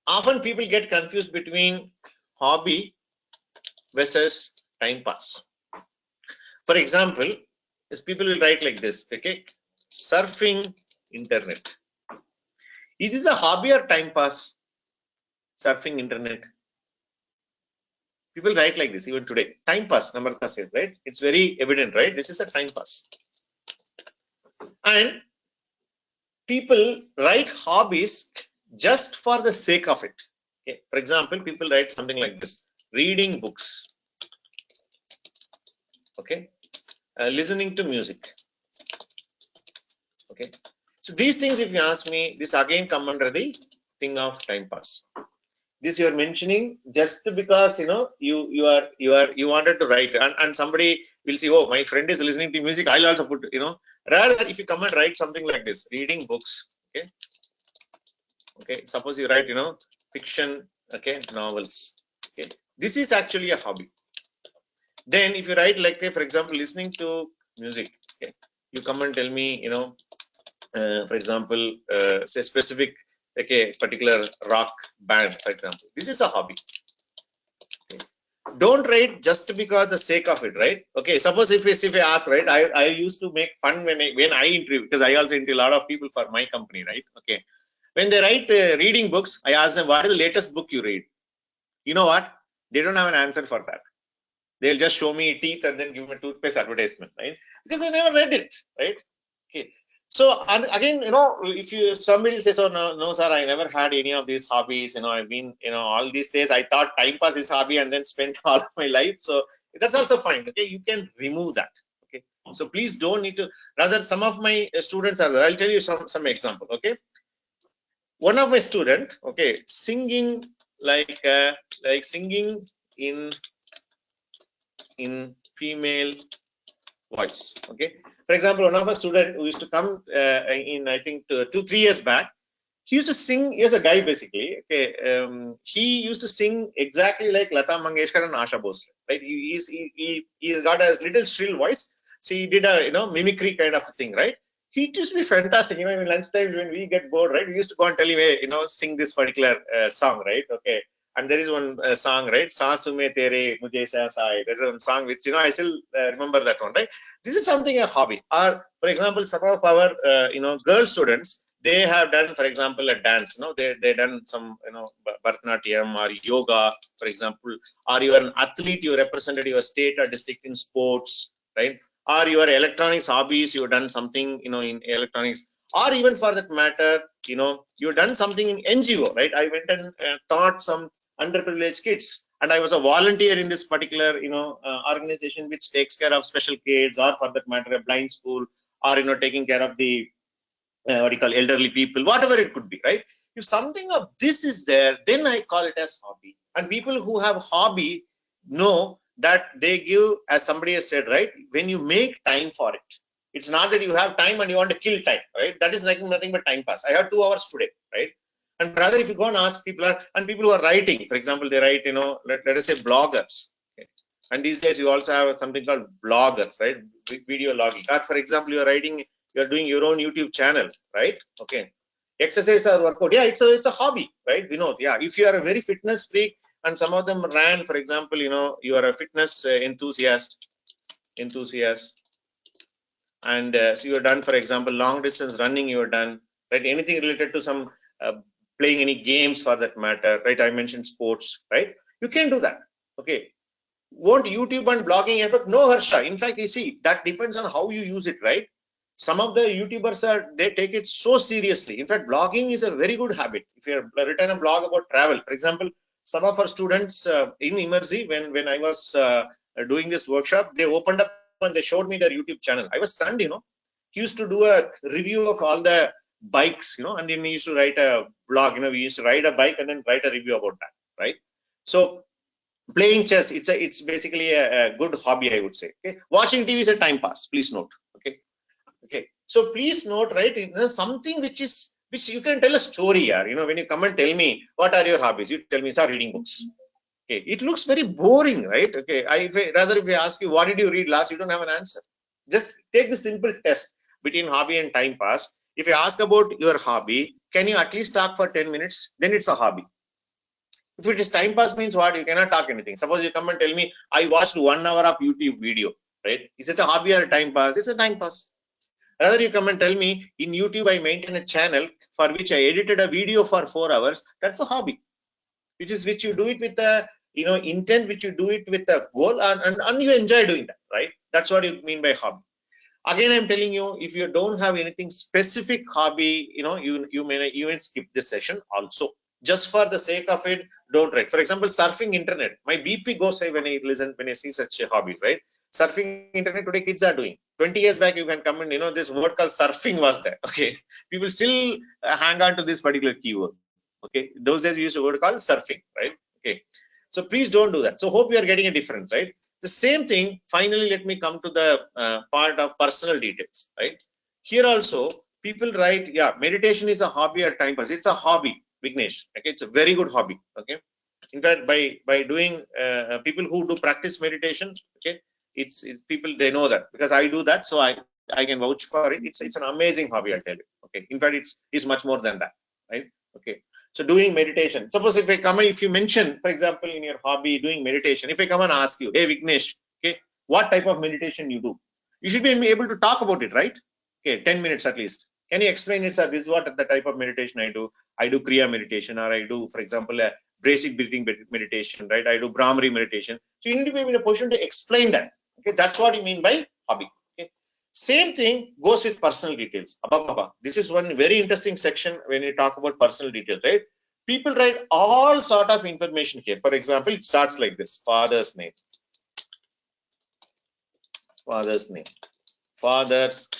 often people get confused between hobby versus time pass. For example, is people will write like this, okay? Surfing internet. Is this a hobby or time pass? Surfing internet. People write like this even today. Time pass, Namrata says, right? It's very evident, right? This is a time pass. And people write hobbies just for the sake of it. Okay? For example, people write something like this: reading books, okay, listening to music, okay. So these things, if you ask me, this again come under the thing of time pass. This you are mentioning just because you wanted to write, and somebody will say, oh, my friend is listening to music, I'll also put, rather if you come and write something like this, reading books, okay, suppose you write, fiction, okay, novels, okay, this is actually a hobby. Then if you write like, say, for example, listening to music, okay, you come and tell me, for example, say specific, okay, particular rock band, for example, this is a hobby. Okay. Don't write just because the sake of it, right? Okay, suppose if I ask, right, I used to make fun when I interview, because I also interview a lot of people for my company, right? Okay, when they write reading books, I ask them, what is the latest book you read? You know what? They don't have an answer for that. They'll just show me teeth and then give me a toothpaste advertisement, right? Because they never read it, right? Okay. So, and again, if somebody says, oh, no, sir, I never had any of these hobbies, I've been, all these days, I thought time pass is hobby and then spent all of my life. So that's also fine. Okay. You can remove that. Okay. So please don't need to, rather, some of my students are there. I'll tell you some example. Okay. One of my student, okay, singing like singing in female voice. Okay. For example, one of a student who used to come in, I think, 2-3 years back, he used to sing. He was a guy basically. Okay, he used to sing exactly like Lata Mangeshkar and Asha Bhosle. Right? He's got a little shrill voice. So he did a mimicry kind of thing. Right? He used to be fantastic. In lunchtime when we get bored, right? We used to go and tell him, hey, sing this particular song, right? Okay. And there is one song, right? Saasume tere mujhe sai. There's one song which I still remember that one, right? This is something a hobby. Or for example, some of our girl students, they have done, for example, a dance. They done some Bharatanatyam or yoga, for example. Or you are an athlete, you represented your state or district in sports, right? Or your electronics hobbies, you've done something in electronics. Or even for that matter, you've done something in NGO, right? I went and taught some underprivileged kids, and I was a volunteer in this particular organization which takes care of special kids, or for that matter a blind school, or taking care of the what you call elderly people, whatever it could be, right? If something of this is there, then I call it as hobby. And people who have hobby know that they give, as somebody has said, right, when you make time for it, it's not that you have time and you want to kill time, right? That is like nothing but time pass. I have 2 hours today, right? And rather, if you go and ask people, and people who are writing, for example, they write, let us say bloggers. Okay? And these days, you also have something called bloggers, right? Video logging. Or, for example, you are writing, you are doing your own YouTube channel, right? Okay. Exercise or workout. Yeah, it's a hobby, right? Yeah. If you are a very fitness freak, and some of them ran, for example, you are a fitness enthusiast, and so you are done, for example, long distance running, you are done, right? Anything related to some playing any games for that matter, right? I mentioned sports, right? You can do that. Okay. Won't YouTube and blogging affect? No, Harsha. In fact, you see, that depends on how you use it, right? Some of the YouTubers they take it so seriously. In fact, blogging is a very good habit. If you have written a blog about travel, for example, some of our students in Immersi, when I was doing this workshop, they opened up and they showed me their YouTube channel. I was stunned, He used to do a review of all the bikes, and then he used to write a blog, we used to ride a bike and then write a review about that, right? So playing chess, it's basically a good hobby, I would say. Okay, watching TV is a time pass. Please note. Okay. So please note, right? Something which you can tell a story, here. When you come and tell me what are your hobbies, you tell me, sir, reading books. Okay, it looks very boring, right? Okay, if I ask you what did you read last, you don't have an answer. Just take the simple test between hobby and time pass. If I ask about your hobby, can you at least talk for 10 minutes? Then it's a hobby. If it is time pass, means what? You cannot talk anything. Suppose you come and tell me, I watched 1 hour of YouTube video, right? Is it a hobby or a time pass? It's a time pass. Rather, you come and tell me, in YouTube, I maintain a channel for which I edited a video for 4 hours. That's a hobby, which you do it with a intent, which you do it with a goal, and you enjoy doing that, right? That's what you mean by hobby. Again, I'm telling you, if you don't have anything specific hobby, you may skip this session also. Just for the sake of it, don't write. For example, surfing internet. My BP goes high when I see such hobbies, right? Surfing internet today, kids are doing. 20 years back, you can come and this word called surfing was there. Okay, people still hang on to this particular keyword. Okay, those days we used a word called surfing, right? Okay, so please don't do that. So hope you are getting a difference, right? The same thing. Finally, let me come to the part of personal details, right? Here also, people write, yeah, meditation is a hobby or time pass. It's a hobby, Vignesh. Okay, it's a very good hobby. Okay, in fact, by doing people who do practice meditation, okay, it's people, they know that because I do that, so I can vouch for it. It's an amazing hobby, I tell you. Okay, in fact, it's much more than that, right? Okay. So doing meditation. Suppose if you mention, for example, in your hobby doing meditation, if I come and ask you, hey Vignesh, okay, what type of meditation you do? You should be able to talk about it, right? Okay, 10 minutes at least. Can you explain it, sir? This is what the type of meditation I do. I do Kriya meditation, or I do, for example, a basic breathing meditation, right? I do Brahmari meditation. So you need to be in a position to explain that. Okay, that's what you mean by hobby. Okay. Same thing goes with personal details. This is one very interesting section when you talk about personal details, right? People write all sort of information here. For example, it starts like this: father's name, father's name, father's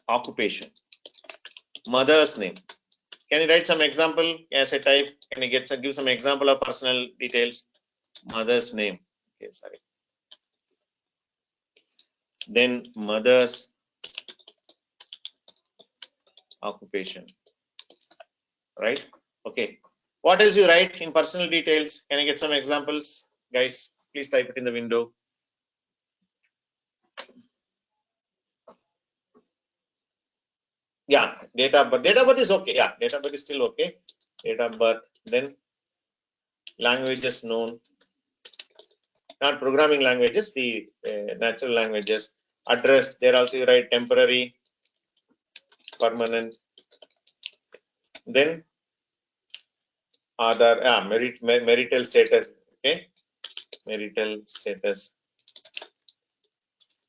occupation, mother's name. Can you write some example? As I type, can you give some example of personal details? Mother's name. Okay, sorry. Then mother's occupation, right? Okay. What else you write in personal details? Can I get some examples? Guys, please type it in the window. Yeah, date of birth. Date of birth is okay. Yeah, date of birth is still okay. Date of birth. Then languages known. Not programming languages, the natural languages. Address. There also you write temporary, permanent. Then Aadhaar, marital status. Okay, marital status.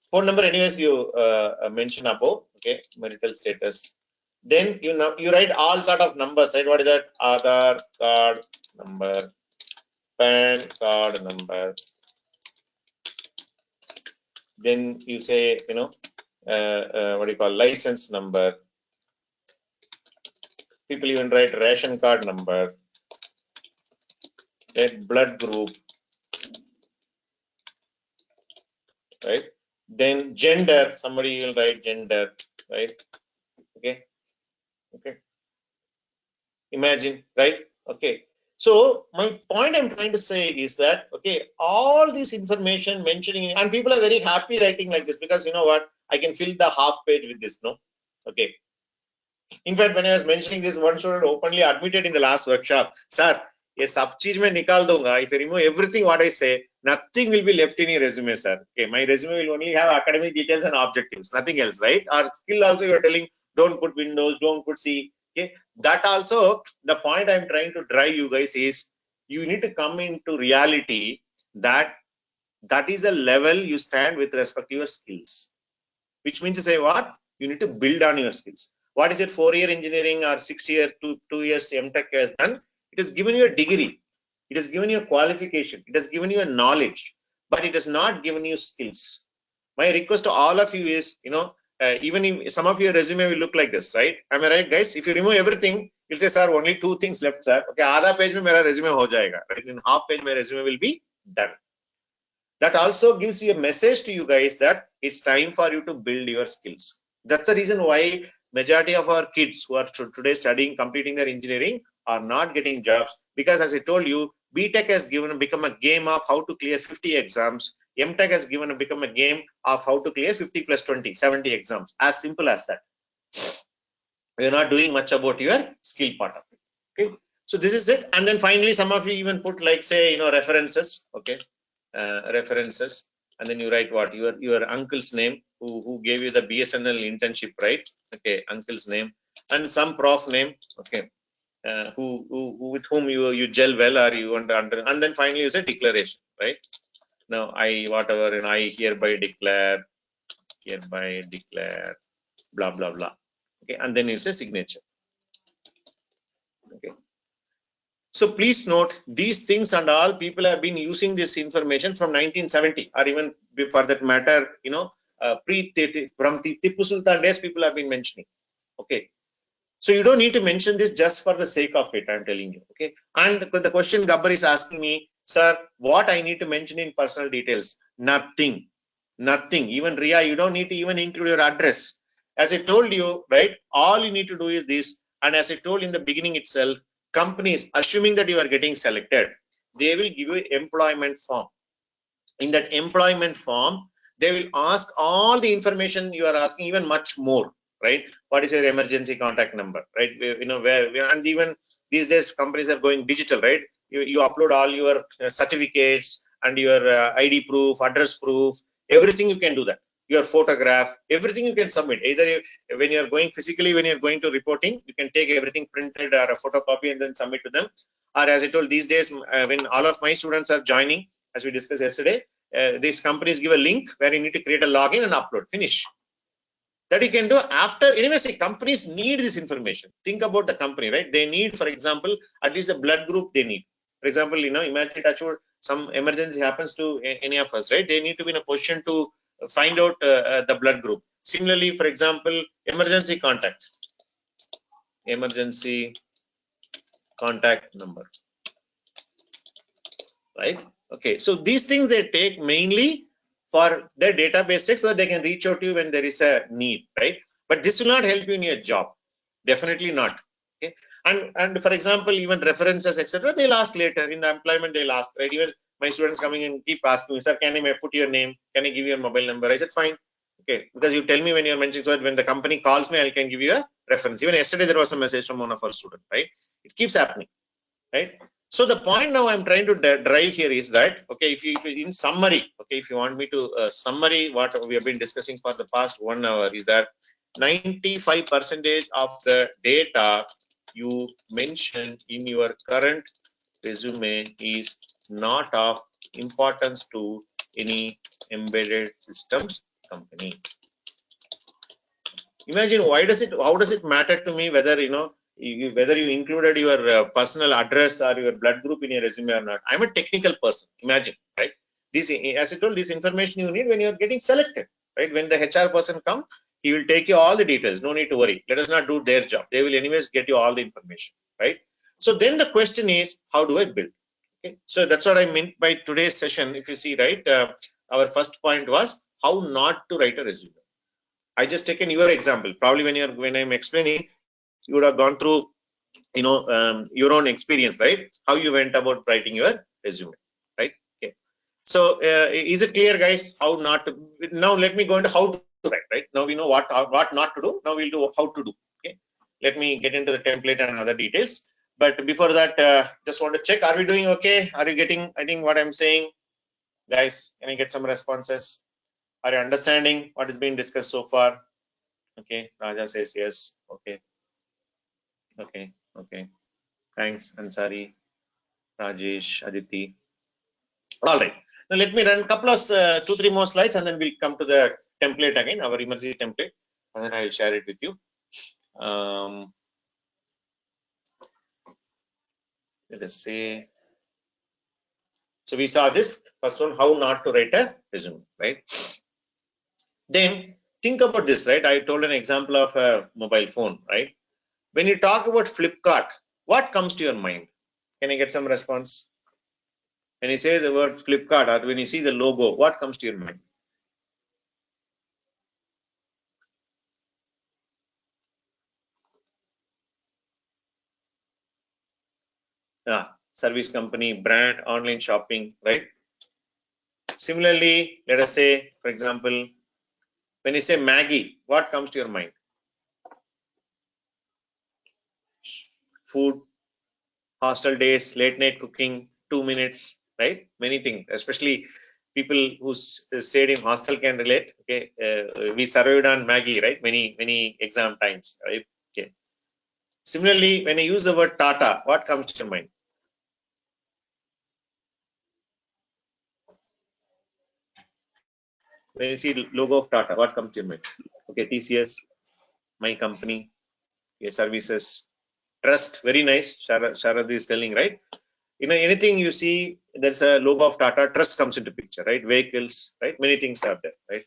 Phone number, anyways, you mention above. Okay, marital status. Then you write all sort of numbers, right? What is that? Aadhaar card number, PAN card number. Then you say, what do you call, license number. People even write ration card number, then blood group, right? Then gender, somebody will write gender, right? Okay. Imagine, right? Okay. So my point I'm trying to say is that, okay, all this information mentioning, and people are very happy writing like this because you know what? I can fill the half page with this, no? Okay. In fact, when I was mentioning this, one student openly admitted in the last workshop, sir, ये सब चीज मैं निकाल दूंगा. If I remove everything what I say, nothing will be left in your resume, sir. Okay, my resume will only have academic details and objectives, nothing else, right? Or skill also you are telling, don't put Windows, don't put C. Okay, that also the point I'm trying to drive you guys is you need to come into reality that that is a level you stand with respect to your skills, which means to say what you need to build on your skills. What is your 4-year engineering or 6-year, 2 years MTech has done? It has given you a degree, it has given you a qualification, it has given you a knowledge, but it has not given you skills. My request to all of you is, even if some of your resume will look like this, right? Am I right, guys? If you remove everything, you'll say, sir, only 2 things left, sir. Okay, आधा page में मेरा resume हो जाएगा, right? In half page, my resume will be done. That also gives you a message to you guys that it's time for you to build your skills. That's the reason why majority of our kids who are today studying, completing their engineering are not getting jobs, because as I told you, BTech has become a game of how to clear 50 exams. MTech has become a game of how to clear 50 plus 20, 70 exams. As simple as that. We're not doing much about your skill part of it. Okay. So this is it. And then finally, some of you even put like, say, references. Okay. References, and then you write what your uncle's name who gave you the BSNL internship, right? Okay, uncle's name and some prof name. Okay, who with whom you gel well or you want to under, and then finally you say declaration, right? Now I whatever, and I hereby declare blah blah blah. Okay, and then you say signature. Okay. So please note these things and all people have been using this information from 1970 or even for that matter, from the Tipu Sultan days people have been mentioning. Okay. So you don't need to mention this just for the sake of it, I'm telling you. Okay. And the question Gabbar is asking me, sir, what I need to mention in personal details? Nothing. Nothing. Even Ria, you don't need to even include your address. As I told you, right? All you need to do is this. And as I told in the beginning itself, companies, assuming that you are getting selected, they will give you employment form. In that employment form, they will ask all the information you are asking, even much more, right? What is your emergency contact number, right? Where, and even these days companies are going digital, right? You upload all your certificates and your ID proof, address proof, everything you can do that. Your photograph, everything you can submit. Either when you're going physically, when you're going to reporting, you can take everything printed or a photocopy and then submit to them. Or as I told, these days, when all of my students are joining, as we discussed yesterday, these companies give a link where you need to create a login and upload. Finish. That you can do after. Anyway, see, companies need this information. Think about the company, right? They need, for example, at least the blood group they need. For example, imagine some emergency happens to any of us, right? They need to be in a position to find out the blood group. Similarly, for example, emergency contact number, right? Okay, so these things they take mainly for their database so that they can reach out to you when there is a need, right? But this will not help you in your job, definitely not. Okay, and for example, even references, etc., they'll ask later in the employment. They'll ask, right? Even my students coming and keep asking me, sir, can I put your name? Can I give you a mobile number? I said, fine. Okay, because you tell me when you're mentioning, so that when the company calls me, I can give you a reference. Even yesterday there was a message from one of our students, right? It keeps happening, right? So the point now I'm trying to drive here is that, okay, if you in summary, okay, if you want me to summary what we have been discussing for the past 1 hour is that 95% of the data you mention in your current resume is not of importance to any embedded systems company. Imagine how does it matter to me whether whether you included your personal address or your blood group in your resume or not? I'm a technical person. Imagine, right? This, as I told, this information you need when you're getting selected, right? When the HR person comes, he will take you all the details. No need to worry. Let us not do their job. They will anyways get you all the information, right? So then the question is, how do I build? Okay, so that's what I meant by today's session. If you see, right, our first point was how not to write a resume. I just taken your example. Probably when I'm explaining, you would have gone through, your own experience, right? How you went about writing your resume, right? Okay. So is it clear, guys? How not to? Now let me go into how to write. Right now we know what not to do. Now we'll do how to do. Okay. Let me get into the template and other details. But before that, just want to check: are we doing okay? Are you getting? I think what I'm saying, guys. Can I get some responses? Are you understanding what is being discussed so far? Okay, Raja says yes. Okay. Okay. Thanks, Ansari, Rajesh, Aditi. All right. Now let me run a couple of 2-3 more slides, and then we'll come to the template again, our emergency template, and then I will share it with you. Let us say. So we saw this first one, how not to write a resume, right? Then think about this, right? I told an example of a mobile phone, right? When you talk about Flipkart, what comes to your mind? Can I get some response? When you say the word Flipkart, or when you see the logo, what comes to your mind? Service company, brand, online shopping, right? Similarly, let us say, for example, when you say Maggie, what comes to your mind? Food, hostel days, late night cooking, 2 minutes, right? Many things, especially people who stayed in hostel can relate. Okay, we survived on Maggie, right? Many exam times, right? Okay. Similarly, when I use the word Tata, what comes to your mind? When you see the logo of Tata, what comes to your mind? Okay, TCS, my company, services, trust, very nice. Sharad is telling, right? Anything you see, there's a logo of Tata, trust comes into picture, right? Vehicles, right? Many things are there, right?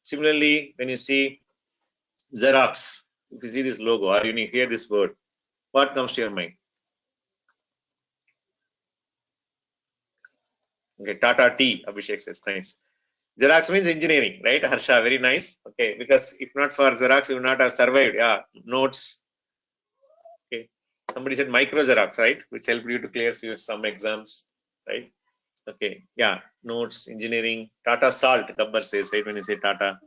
Similarly, when you see Xerox, if you see this logo or you hear this word, what comes to your mind? Okay, Tata T, Abhishek says, nice. Xerox means engineering, right? Harsha, very nice. Okay, because if not for Xerox, we would not have survived. Yeah, notes. Okay, somebody said micro Xerox, right? Which helped you to clear some exams, right? Okay, yeah, notes, engineering, Tata Salt, Gabbar says, right? When you say Tata,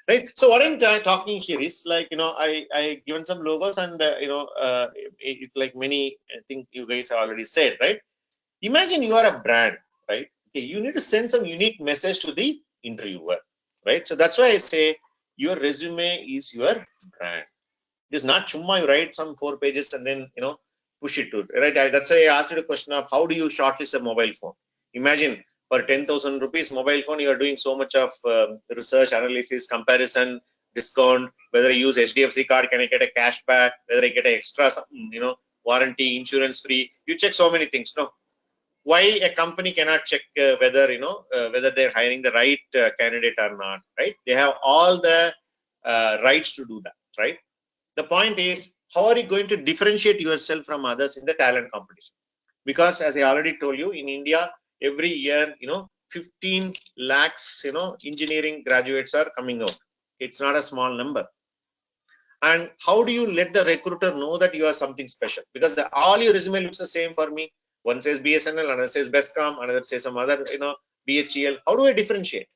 right? So what I'm talking here is like, I given some logos and, it's like many, I think you guys have already said, right? Imagine you are a brand, right? Okay, you need to send some unique message to the interviewer, right? So that's why I say your resume is your brand. It is not chumma you write some 4 pages and then, push it to, right? That's why I asked you the question of how do you shortlist a mobile phone? Imagine for 10,000 rupees mobile phone, you are doing so much of research, analysis, comparison, discount, whether I use HDFC card, can I get a cashback, whether I get an extra, warranty, insurance free. You check so many things, no? Why a company cannot check whether whether they're hiring the right candidate or not, right? They have all the rights to do that, right? The point is, how are you going to differentiate yourself from others in the talent competition? Because as I already told you, in India every year 15 lakhs engineering graduates are coming out. It's not a small number. And how do you let the recruiter know that you are something special? Because all your resume looks the same for me. One says BSNL, another says Bestcom, another says some other, BHEL. How do I differentiate,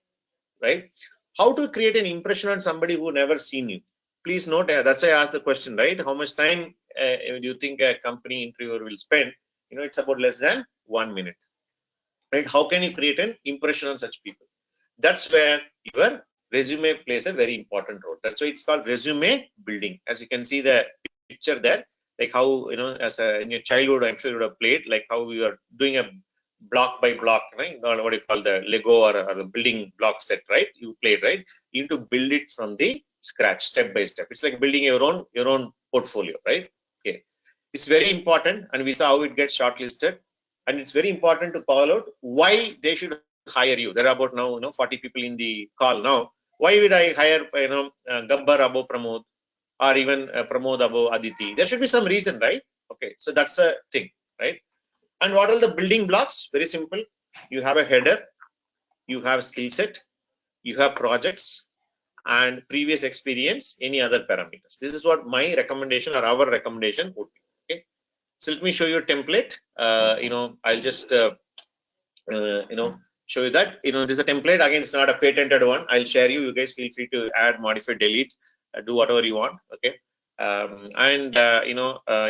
right? How to create an impression on somebody who never seen you? Please note, that's why I asked the question, right? How much time do you think a company interviewer will spend? It's about less than 1 minute, right? How can you create an impression on such people? That's where your resume plays a very important role. That's why it's called resume building. As you can see the picture there, like how, in your childhood, I'm sure you would have played, like how you are doing a block by block, right? What do you call the Lego or the building block set, right? You played, right? You need to build it from the scratch, step by step. It's like building your own portfolio, right? Okay. It's very important, and we saw how it gets shortlisted. And it's very important to call out why they should hire you. There are about now 40 people in the call now. Why would I hire Gabbar above Pramod, or even Pramod above Aditi? There should be some reason, right? Okay, so that's a thing, right? And what are the building blocks? Very simple. You have a header, you have skill set, you have projects, and previous experience, any other parameters. This is what my recommendation or our recommendation would be. Okay, so let me show you a template. I'll just show you that. This is a template. Again, it's not a patented one. I'll share you. You guys feel free to add, modify, delete, do whatever you want. Okay.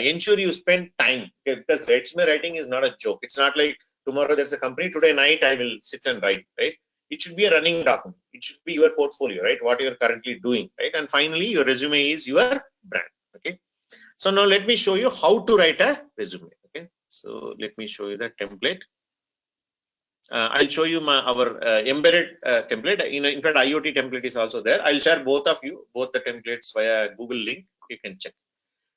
Ensure you spend time, okay? Because resume writing is not a joke. It's not like tomorrow there's a company, today night I will sit and write, right? It should be a running document. It should be your portfolio, right? What you're currently doing, right? And finally, your resume is your brand. Okay. So now let me show you how to write a resume. Okay, so let me show you the template. I'll show you our embedded template. In fact, IoT template is also there. I'll share both the templates via Google link. You can check.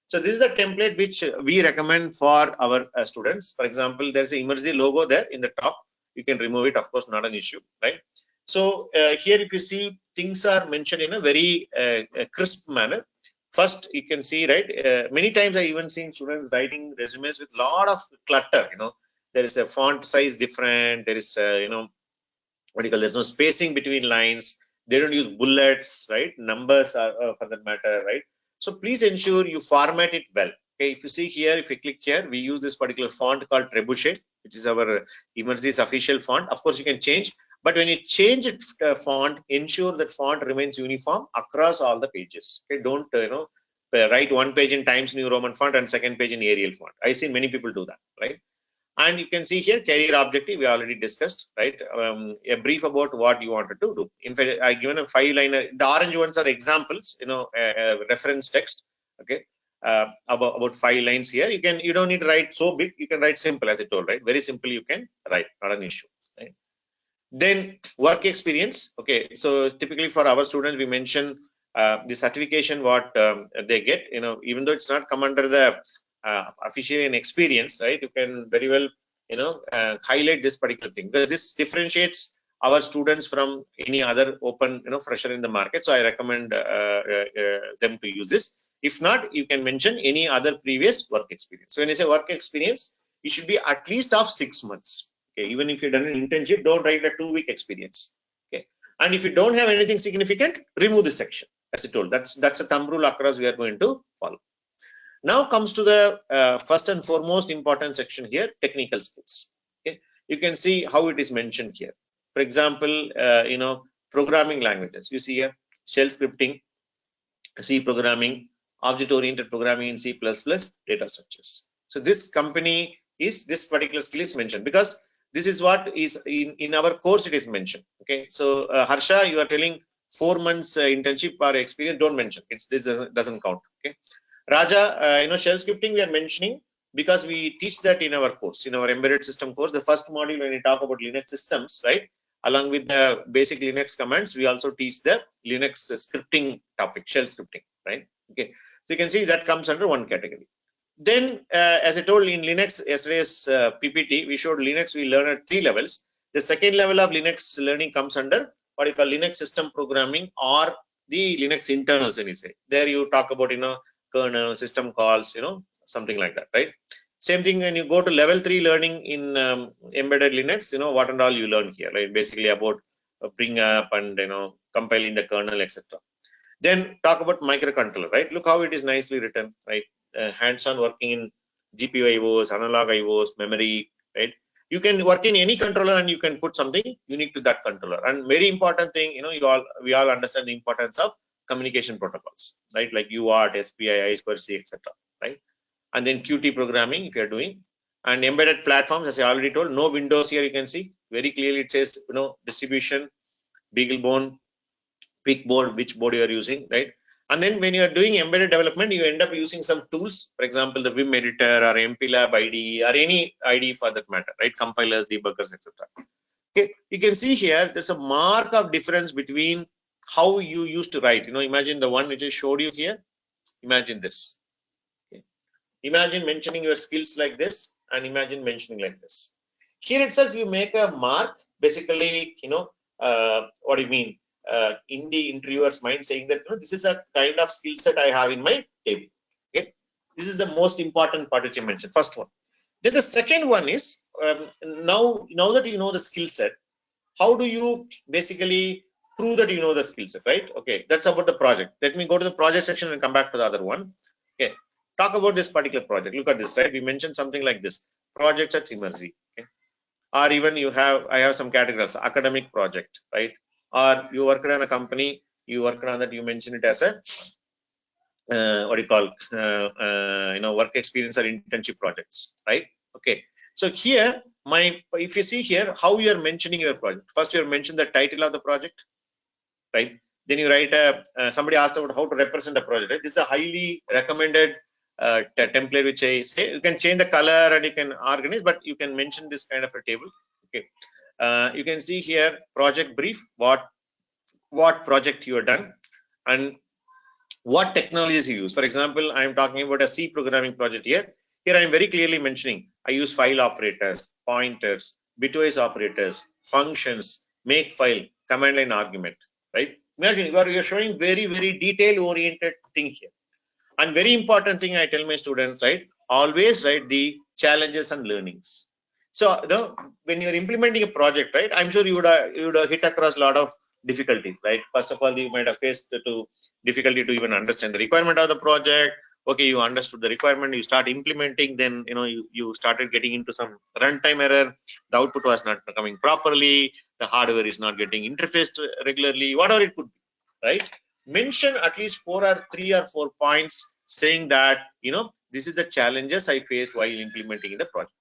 So this is the template which we recommend for our students. For example, there's an Emergy logo there in the top. You can remove it, of course, not an issue, right? So here, if you see, things are mentioned in a very crisp manner. First, you can see, right? Many times I even seen students writing resumes with a lot of clutter. There is a font size different. There is, there's no spacing between lines. They don't use bullets, right? Numbers are for that matter, right? So please ensure you format it well. Okay, if you see here, if you click here, we use this particular font called Trebuchet, which is our Emergy's official font. Of course, you can change, but when you change it font, ensure that font remains uniform across all the pages. Okay, don't write one page in Times New Roman font and second page in Arial font. I've seen many people do that, right? And you can see here career objective we already discussed, right? A brief about what you wanted to do. In fact, I given a 5-liner. The orange ones are examples, reference text. Okay, about 5 lines here. You don't need to write so big. You can write simple, as I told, right? Very simple. You can write, not an issue. Right? Then work experience. Okay, so typically for our students, we mention the certification what they get. Even though it's not come under the officially an experience, right? You can very well highlight this particular thing, because this differentiates our students from any other open fresher in the market. So I recommend them to use this. If not, you can mention any other previous work experience. So when you say work experience, it should be at least of 6 months. Okay, even if you've done an internship, don't write a 2-week experience. Okay, and if you don't have anything significant, remove this section. As I told, that's a thumb rule across we are going to follow. Now comes to the first and foremost important section here, technical skills. Okay, you can see how it is mentioned here. For example, programming languages. You see here, shell scripting, C programming, object-oriented programming in C++, data structures. So this particular skill is mentioned because this is what is in our course it is mentioned. Okay, so Harsha, you are telling 4 months internship or experience, don't mention it. This doesn't count. Okay, Raja, shell scripting we are mentioning because we teach that in our course, in our embedded system course, the first module when we talk about Linux systems, right? Along with the basic Linux commands, we also teach the Linux scripting topic, shell scripting, right? Okay, so you can see that comes under one category. Then, as I told in Linux, yesterday's PPT, we showed Linux, we learn at 3 levels. The second level of Linux learning comes under what you call Linux system programming or the Linux internals, when you say. There you talk about, kernel, system calls, something like that, right? Same thing when you go to level 3 learning in embedded Linux, what and all you learn here, right? Basically about bring up and, compiling the kernel, etc. Then talk about microcontroller, right? Look how it is nicely written, right? Hands-on working in GPU IOs, analog IOs, memory, right? You can work in any controller and you can put something unique to that controller. And very important thing, we all understand the importance of communication protocols, right? Like UART, SPI, I2C, etc. Right? And then Qt programming if you're doing, and embedded platforms, as I already told, no Windows here. You can see very clearly it says distribution, BeagleBone, Quickboard, which board you are using, right? And then when you are doing embedded development, you end up using some tools, for example, the Vim editor or MPLAB IDE or any IDE for that matter, right? Compilers, debuggers, etc. Okay, you can see here there's a mark of difference between how you used to write. Imagine the one which I showed you here. Imagine this. Okay. Imagine mentioning your skills like this and imagine mentioning like this. Here itself, you make a mark, basically, what do you mean? In the interviewer's mind, saying that this is a kind of skill set I have in my table. Okay, this is the most important part which you mentioned. First one. Then the second one is now that you know the skill set, how do you basically prove that you know the skill set, right? Okay, that's about the project. Let me go to the project section and come back to the other one. Okay, talk about this particular project. Look at this, right? We mentioned something like this: projects at Emergy. Okay, or even I have some categories: academic project, right? Or you worked on a company, you worked on that, you mention it as a what do you call work experience or internship projects, right? Okay, so here if you see here how you are mentioning your project, first you mention the title of the project, right? Then you write somebody asked about how to represent a project, right? This is a highly recommended template which I say. You can change the color and you can organize, but you can mention this kind of a table. Okay. You can see here project brief, what project you have done and what technologies you use. For example, I am talking about a C programming project here. Here I am very clearly mentioning I use file operators, pointers, bitwise operators, functions, make file, command line argument, right? Imagine you are showing very detail oriented thing here. And very important thing I tell my students, right? Always write the challenges and learnings. So when you're implementing a project, right? I'm sure you would have hit across a lot of difficulties. Like first of all, you might have faced difficulty to even understand the requirement of the project. Okay, you understood the requirement, you start implementing, then you started getting into some runtime error, the output was not coming properly, the hardware is not getting interfaced regularly, whatever it could be, right? Mention at least 3 or 4 points saying that this is the challenges I faced while implementing in the project.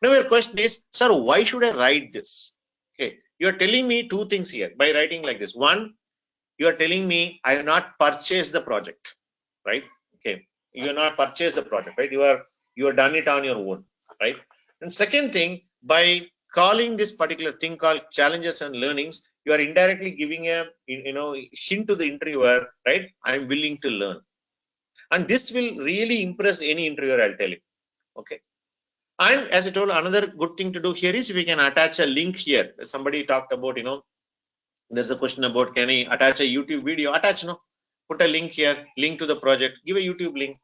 Now your question is, sir, why should I write this? Okay, you are telling me two things here by writing like this. One, you are telling me I have not purchased the project, right? Okay, you have not purchased the project, right? You have done it on your own, right? And second thing, by calling this particular thing called challenges and learnings, you are indirectly giving a hint to the interviewer, right? I am willing to learn, and this will really impress any interviewer, I'll tell you. Okay. And as I told, another good thing to do here is we can attach a link here. Somebody talked about, there's a question about, can I attach a YouTube video? Attach, put a link here, link to the project, give a YouTube link,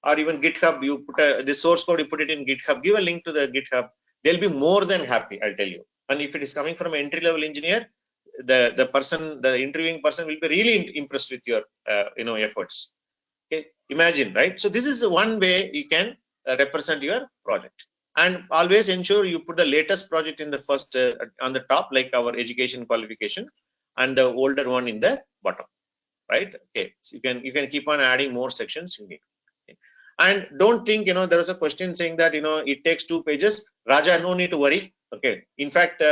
or even GitHub, you put the source code, you put it in GitHub, give a link to the GitHub. They'll be more than happy, I'll tell you. And if it is coming from an entry-level engineer, the interviewing person will be really impressed with your, efforts. Okay, imagine, right? So this is one way you can represent your project. And always ensure you put the latest project in the first on the top, like our education qualification, and the older one in the bottom, right? Okay, so you can keep on adding more sections you need. Okay. And don't think there was a question saying that it takes 2 pages. Raja, no need to worry. Okay, in fact,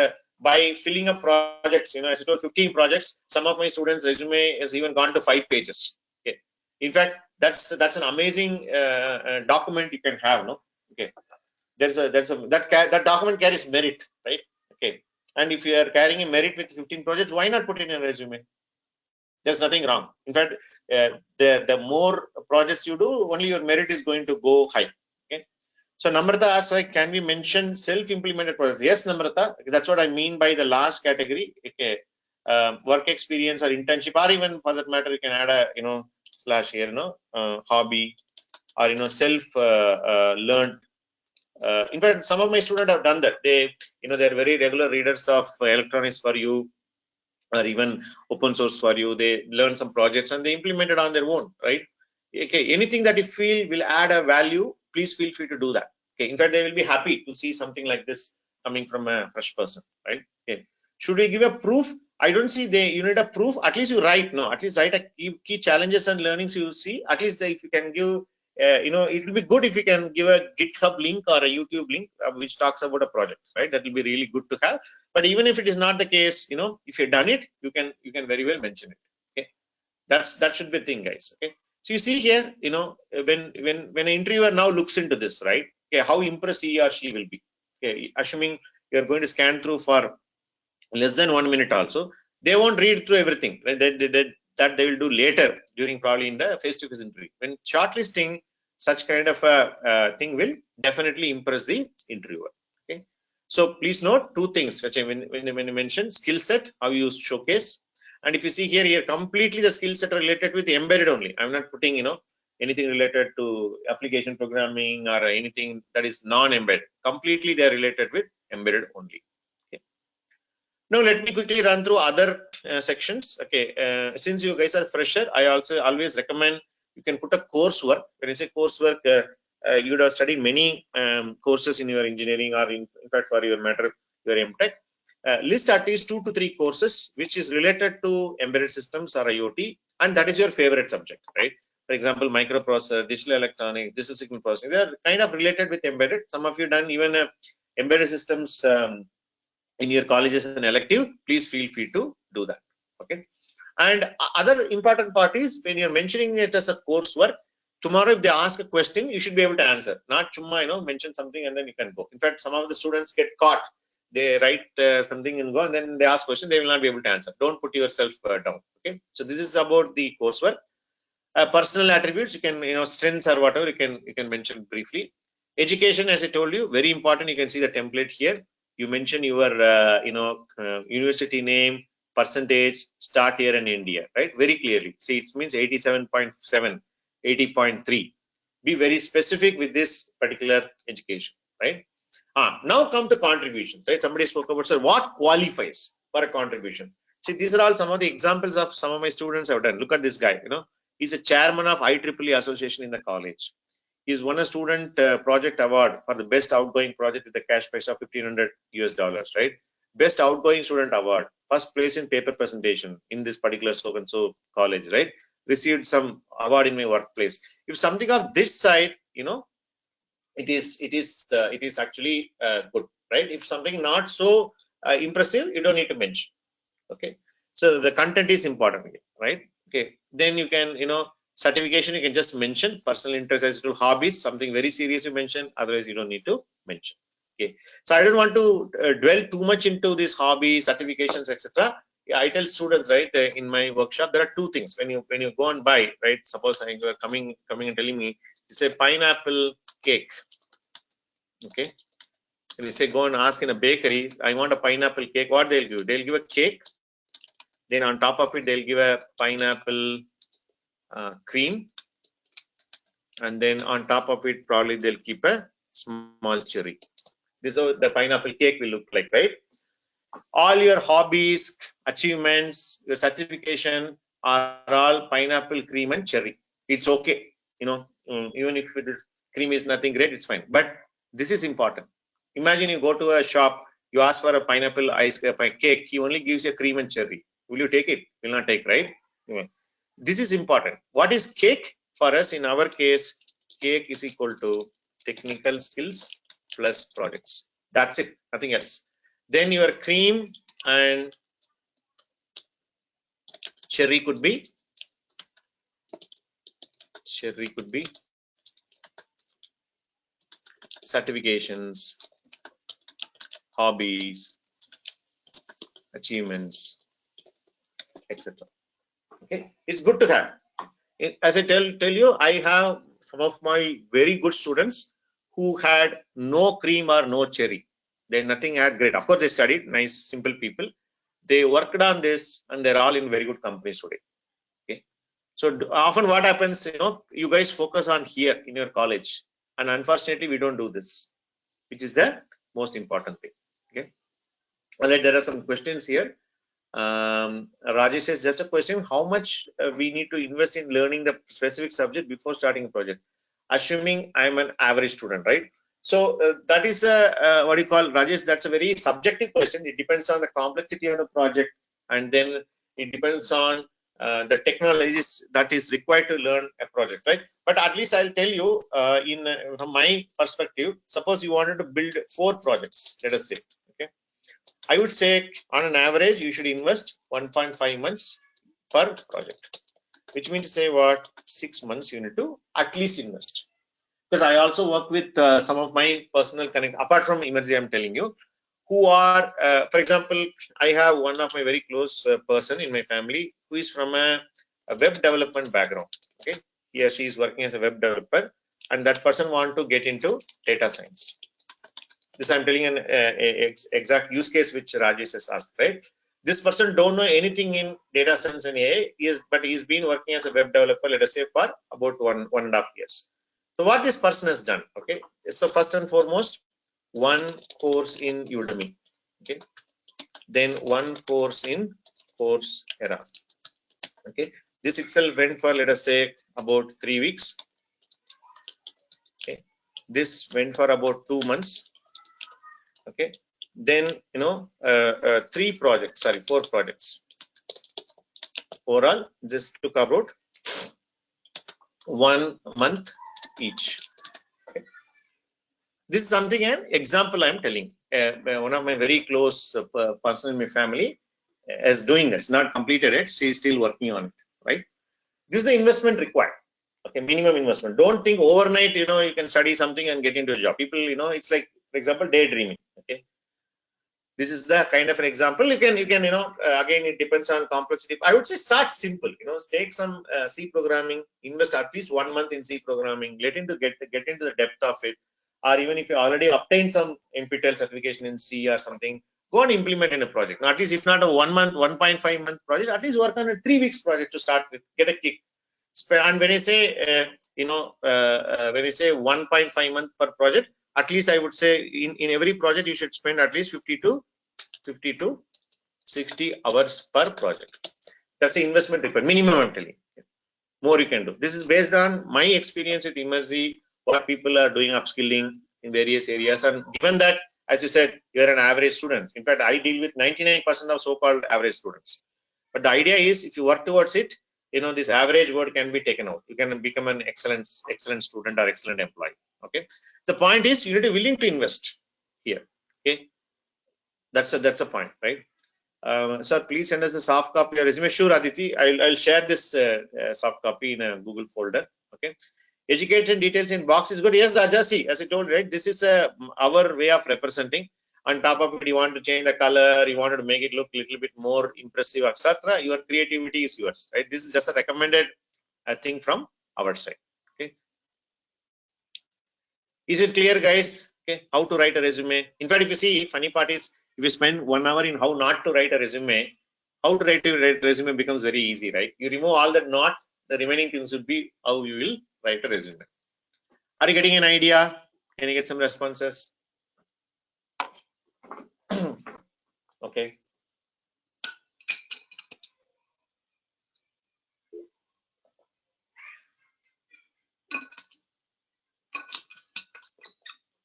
by filling up projects, as I told, 15 projects, some of my students' resume has even gone to 5 pages. Okay, in fact, that's an amazing document you can have, no? Okay, that document carries merit, right? Okay, and if you are carrying a merit with 15 projects, why not put it in a resume? There's nothing wrong. In fact, the more projects you do, only your merit is going to go high. Okay. So Namrata asks, like, can we mention self-implemented projects? Yes, Namrata. That's what I mean by the last category. Okay. Work experience or internship, or even for that matter, you can add a slash here, hobby, or self learned. In fact, some of my students have done that. They're very regular readers of Electronics for You, or even open source for you. They learn some projects and they implement it on their own, right? Okay, anything that you feel will add a value, please feel free to do that. Okay, in fact, they will be happy to see something like this coming from a fresh person, right? Okay, should we give a proof? I don't see you need a proof. At least you write, at least write a key challenges and learnings you see. At least if you can give, it will be good if you can give a GitHub link or a YouTube link which talks about a project, right? That will be really good to have. But even if it is not the case, if you've done it, you can very well mention it. Okay, that should be the thing, guys. Okay, so you see here, when an interviewer now looks into this, right? Okay, how impressed he or she will be. Okay, assuming you're going to scan through for less than 1 minute also, they won't read through everything, right? That they will do later during probably in the face-to-face interview. When shortlisting, such kind of a thing will definitely impress the interviewer. Okay, so please note 2 things which when you mention skill set, how you showcase, and if you see here completely the skill set related with embedded only. I'm not putting anything related to application programming or anything that is non-embedded. Completely they are related with embedded only. Now let me quickly run through other sections. Okay, since you guys are fresher, I also always recommend you can put a coursework. When I say coursework, you would have studied many courses in your engineering, or in fact for your matter, your MTech. List at least 2 to 3 courses which is related to embedded systems or IoT, and that is your favorite subject, right? For example, microprocessor, digital electronics, digital signal processing. They are kind of related with embedded. Some of you done even embedded systems in your colleges as an elective. Please feel free to do that. Okay, and other important part is when you're mentioning it as a coursework, tomorrow if they ask a question, you should be able to answer, not chumma, mention something and then you can go. In fact, some of the students get caught. They write something and go, and then they ask question, they will not be able to answer. Don't put yourself down. Okay, so this is about the coursework. Personal attributes, you can, strengths or whatever, you can mention briefly. Education, as I told you, very important. You can see the template here. You mention your university name, percentage, start year and end year, right? Very clearly. See, it means 87.7, 80.3. Be very specific with this particular education, right? Now come to contributions, right? Somebody spoke about, sir, what qualifies for a contribution? See, these are all some of the examples of some of my students have done. Look at this guy, he's a chairman of IEEE association in the college. He's won a student project award for the best outgoing project with a cash prize of $1,500, right? Best outgoing student award, first place in paper presentation in this particular so college, right? Received some award in my workplace. If something of this side, it is actually good, right? If something not so impressive, you don't need to mention. Okay, so the content is important, right? Okay, then you can, certification, you can just mention. Personal interest as to hobbies, something very serious you mention, otherwise you don't need to mention. Okay, so I don't want to dwell too much into these hobbies, certifications, etc. I tell students, right, in my workshop, there are two things. When you go and buy, right, suppose you are coming and telling me, it's a pineapple cake. Okay, when you say go and ask in a bakery, I want a pineapple cake, what they'll give? They'll give a cake, then on top of it they'll give a pineapple cream, and then on top of it probably they'll keep a small cherry. This is how the pineapple cake will look like, right? All your hobbies, achievements, your certification are all pineapple cream and cherry. It's okay, even if this cream is nothing great, it's fine, but this is important. Imagine you go to a shop, you ask for a pineapple ice cream cake, he only gives you a cream and cherry. Will you take it? Will not take, right? This is important. What is cake? For us, in our case, cake is equal to technical skills plus projects. That's it, nothing else. Then your cream and cherry could be certifications, hobbies, achievements, etc. Okay, it's good to have. As I tell you, I have some of my very good students who had no cream or no cherry. They nothing had great. Of course, they studied, nice, simple people. They worked on this, and they're all in very good companies today. Okay, so often what happens, you guys focus on here in your college, and unfortunately, we don't do this, which is the most important thing. Okay, well, there are some questions here. Rajesh says, just a question, how much we need to invest in learning the specific subject before starting a project, assuming I'm an average student, right? So that is what you call, Rajesh, that's a very subjective question. It depends on the complexity of the project, and then it depends on the technologies that is required to learn a project, right? But at least I'll tell you, from my perspective, suppose you wanted to build 4 projects, let us say. I would say on an average, you should invest 1.5 months per project, which means to say what, 6 months you need to at least invest. Because I also work with some of my personal connect, apart from Emergy, I'm telling you, who are, for example, I have one of my very close person in my family who is from a web development background. Okay, he or she is working as a web developer, and that person want to get into data science. This I'm telling an exact use case which Rajesh has asked, right? This person don't know anything in data science and AI, but he's been working as a web developer, let us say, for about one and a half years. So what this person has done, okay? So first and foremost, one course in Udemy, okay? Then one course in Coursera, okay? This itself went for, let us say, about 3 weeks. Okay, this went for about 2 months. Okay, then 4 projects. Overall, this took about 1 month each. Okay. This is something, an example I'm telling. One of my very close person in my family is doing this, not completed it. She is still working on it. Right. This is the investment required. Okay, minimum investment. Don't think overnight, you can study something and get into a job. People, it's like, for example, daydreaming. Okay, this is the kind of an example. You can, again, it depends on complexity. I would say start simple. Take some C programming, invest at least 1 month in C programming, get into the depth of it, or even if you already obtained some NPTEL certification in C or something, go and implement in a project. Now, at least if not a 1 month, 1.5 month project, at least work on a 3 weeks project to start with, get a kick. And when I say, when I say 1.5 month per project, at least I would say in every project you should spend at least 50 to 60 hours per project. That's the investment required, minimum I'm telling. More you can do. This is based on my experience with Immerzi, what people are doing upskilling in various areas. And given that, as you said, you're an average student. In fact, I deal with 99% of so-called average students. But the idea is, if you work towards it, this average word can be taken out. You can become an excellent student or excellent employee. Okay. The point is, you need to be willing to invest here. Okay. That's a point, right? Sir, please send us a soft copy of your resume. Sure, Aditi. I'll share this soft copy in a Google folder. Okay. Education details in box is good. Yes, Rajasi, as I told you, right? This is our way of representing. On top of it, you want to change the color, you wanted to make it look a little bit more impressive, etc. Your creativity is yours, right? This is just a recommended thing from our side. Okay. Is it clear, guys? Okay, how to write a resume? In fact, if you see, funny part is, if you spend 1 hour in how not to write a resume, how to write a resume becomes very easy, right? You remove all that not, the remaining things would be how you will write a resume. Are you getting an idea? Can you get some responses? Okay.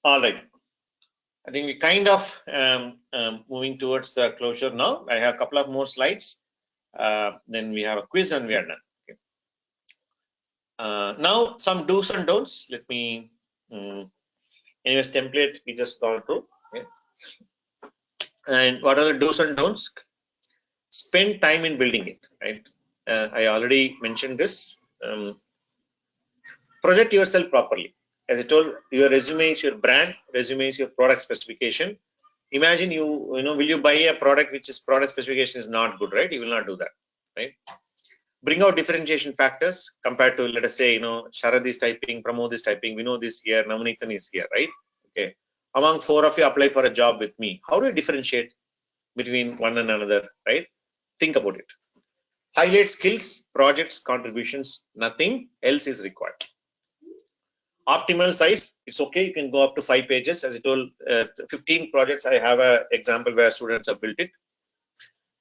All right. I think we kind of moving towards the closure now. I have a couple of more slides. Then we have a quiz and we are done. Okay. Now some do's and don'ts. Let me. Anyways, template we just gone through. Okay. And what are the do's and don'ts? Spend time in building it. Right. I already mentioned this. Project yourself properly. As I told, your resume is your brand. Resume is your product specification. Imagine will you buy a product which is product specification is not good, right? You will not do that, right? Bring out differentiation factors compared to, let us say, Sharad is typing, Pramod is typing, Vinod is here, Navneethan is here, right? Okay. Among 4 of you apply for a job with me. How do you differentiate between one and another, right? Think about it. Highlight skills, projects, contributions. Nothing else is required. Optimal size, it's okay. You can go up to 5 pages. As I told, 15 projects. I have an example where students have built it.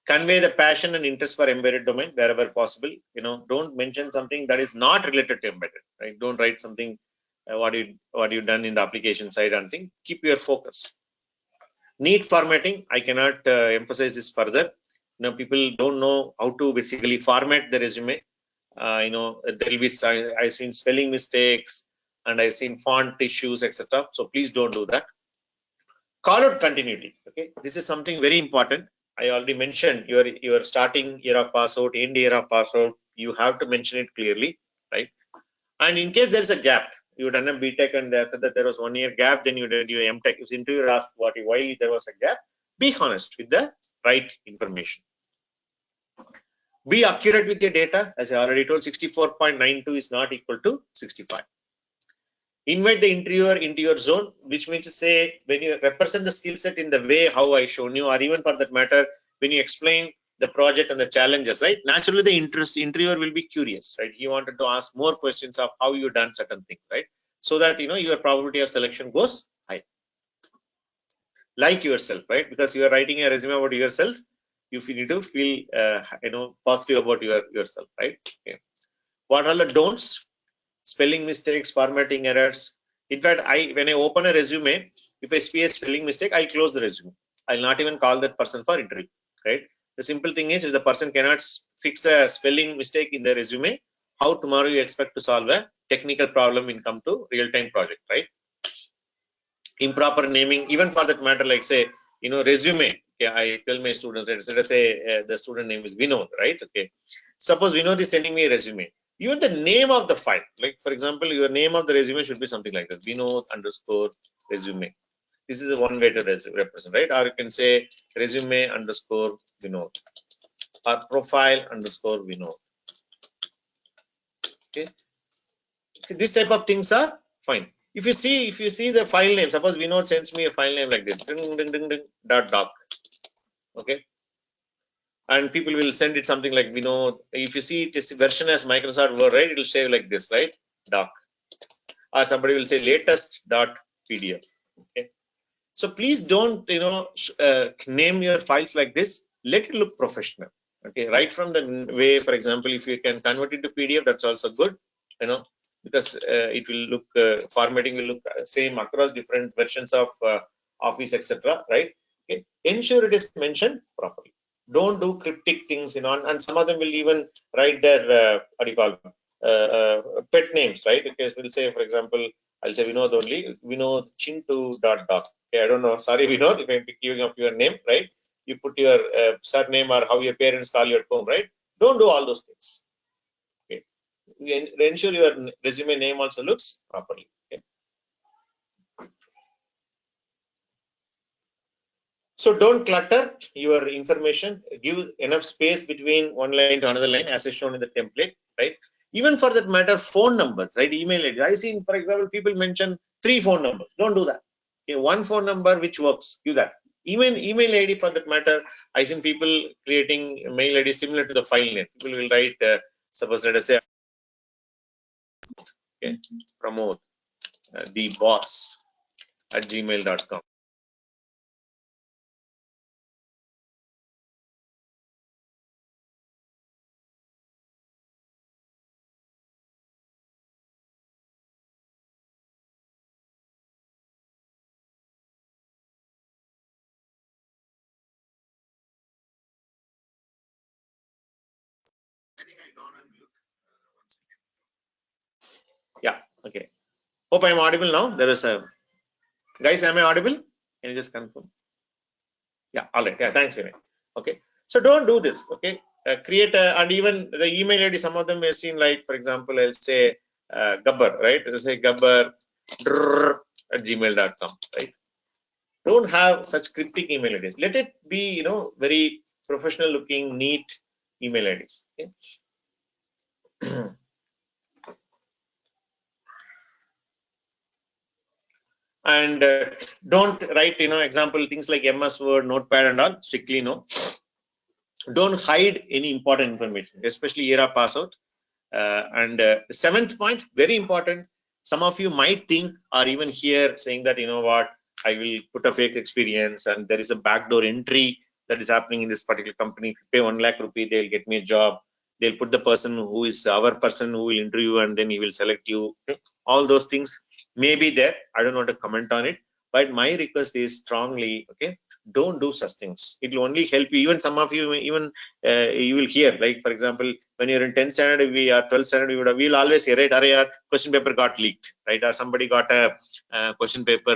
Convey the passion and interest for embedded domain wherever possible. Don't mention something that is not related to embedded. Right? Don't write something what you done in the application side and thing. Keep your focus. Neat formatting. I cannot emphasize this further. People don't know how to basically format the resume. There will be, I've seen spelling mistakes and I've seen font issues, etc. So please don't do that. Call out continuity. Okay, this is something very important. I already mentioned your starting year of pass out, end year of pass out. You have to mention it clearly, right? And in case there's a gap, you done a BTech and after that there was 1 year gap, then you did your MTech. If interviewer asked why there was a gap, be honest with the right information. Be accurate with your data. As I already told, 64.92 is not equal to 65. Invite the interviewer into your zone, which means to say, when you represent the skill set in the way how I shown you, or even for that matter, when you explain the project and the challenges, right? Naturally, the interviewer will be curious, right? He wanted to ask more questions of how you done certain things, right? So that your probability of selection goes high. Like yourself, right? Because you are writing a resume about yourself, you need to feel positive about yourself, right? Okay. What are the don'ts? Spelling mistakes, formatting errors. In fact, when I open a resume, if I see a spelling mistake, I'll close the resume. I'll not even call that person for interview, right? The simple thing is, if the person cannot fix a spelling mistake in the resume, how tomorrow you expect to solve a technical problem when come to real-time project, right? Improper naming, even for that matter, like say, resume. Okay, I tell my students, let us say the student name is Vinod, right? Okay. Suppose Vinod is sending me a resume. Even the name of the file, like for example, your name of the resume should be something like this: Vinod_resume. This is one way to represent, right? Or you can say resume_Vinod or profile_Vinod. Okay, this type of things are fine. If you see the file name, suppose Vinod sends me a file name like this, ding, ding, ding, ding, .doc. Okay, and people will send it something like Vinod. If you see it is version as Microsoft Word, right, it will say like this, right, doc. Or somebody will say latest.pdf. Okay, so please don't name your files like this. Let it look professional. Okay, right from the way, for example, if you can convert it to PDF, that's also good, because it will look, formatting will look same across different versions of Office, etc. Right? Okay, ensure it is mentioned properly. Don't do cryptic things, and some of them will even write their what do you call pet names, right? Because we'll say, for example, I'll say Vinod only, Vinod Chintu.doc. Okay, I don't know. Sorry, Vinod, if I'm giving up your name, right? You put your surname or how your parents call you at home, right? Don't do all those things. Okay, ensure your resume name also looks properly. Okay. So don't clutter your information. Give enough space between one line to another line, as is shown in the template, right? Even for that matter, phone numbers, right? Email ID. I see, for example, people mention 3 phone numbers. Don't do that. Okay, 1 phone number which works. Do that. Even email ID for that matter. I seen people creating mail ID similar to the file name. People will write, suppose let us say, okay, promote the boss at gmail.com. Yeah. Okay. Hope I am audible now. There is a guys. Am I audible? Can you just confirm? Yeah. All right. Yeah. Thanks, Vinay. Okay. So don't do this. Okay. Create and even the email ID. Some of them may seem like, for example, I'll say Gabbar, right? It'll say Gabbar at gmail.com, right? Don't have such cryptic email IDs. Let it be, very professional looking, neat email IDs. Okay. And don't write, example things like MS Word, Notepad, and all. Strictly no. Don't hide any important information, especially year of pass out. And seventh point, very important. Some of you might think, or even here saying that, what, I will put a fake experience and there is a backdoor entry that is happening in this particular company. If you pay 1 lakh rupee, they'll get me a job. They'll put the person who is our person who will interview and then he will select you. All those things may be there. I don't want to comment on it, but my request is strongly, okay, don't do such things. It will only help you. Even some of you, even you will hear, like for example, when you're in 10th standard, we are 12th standard, we'll always hear, right, our question paper got leaked, right, or somebody got a question paper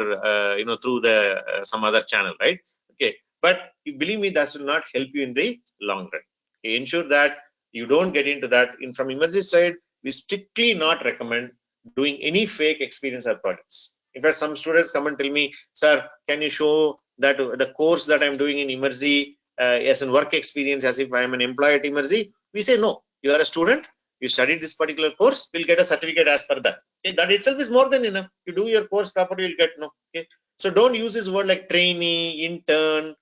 through the some other channel, right? Okay, but believe me, that will not help you in the long run. Okay, ensure that you don't get into that. From Emergy side, we strictly not recommend doing any fake experience or projects. In fact, some students come and tell me, sir, can you show that the course that I'm doing in Emergy as a work experience as if I am an employee at Emergy? We say, no, you are a student, you studied this particular course, we'll get a certificate as per that. Okay, that itself is more than enough. You do your course properly, you'll get no. Okay, so don't use this word like trainee, intern,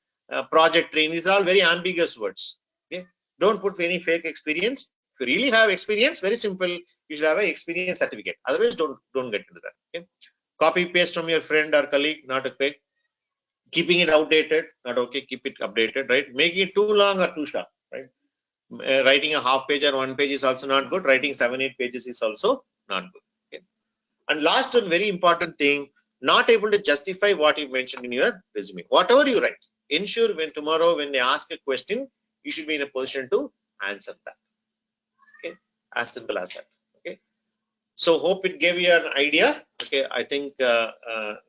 project trainee. These are all very ambiguous words. Okay, don't put any fake experience. If you really have experience, very simple, you should have an experience certificate. Otherwise, don't get into that. Okay, copy paste from your friend or colleague, not okay. Keeping it outdated, not okay. Keep it updated, right? Making it too long or too short, right? Writing a half page or 1 page is also not good. Writing 7-8 pages is also not good. Okay? And last and very important thing, not able to justify what you mentioned in your resume. Whatever you write, ensure when tomorrow when they ask a question, you should be in a position to answer that. Okay, as simple as that. Okay, so hope it gave you an idea. Okay, I think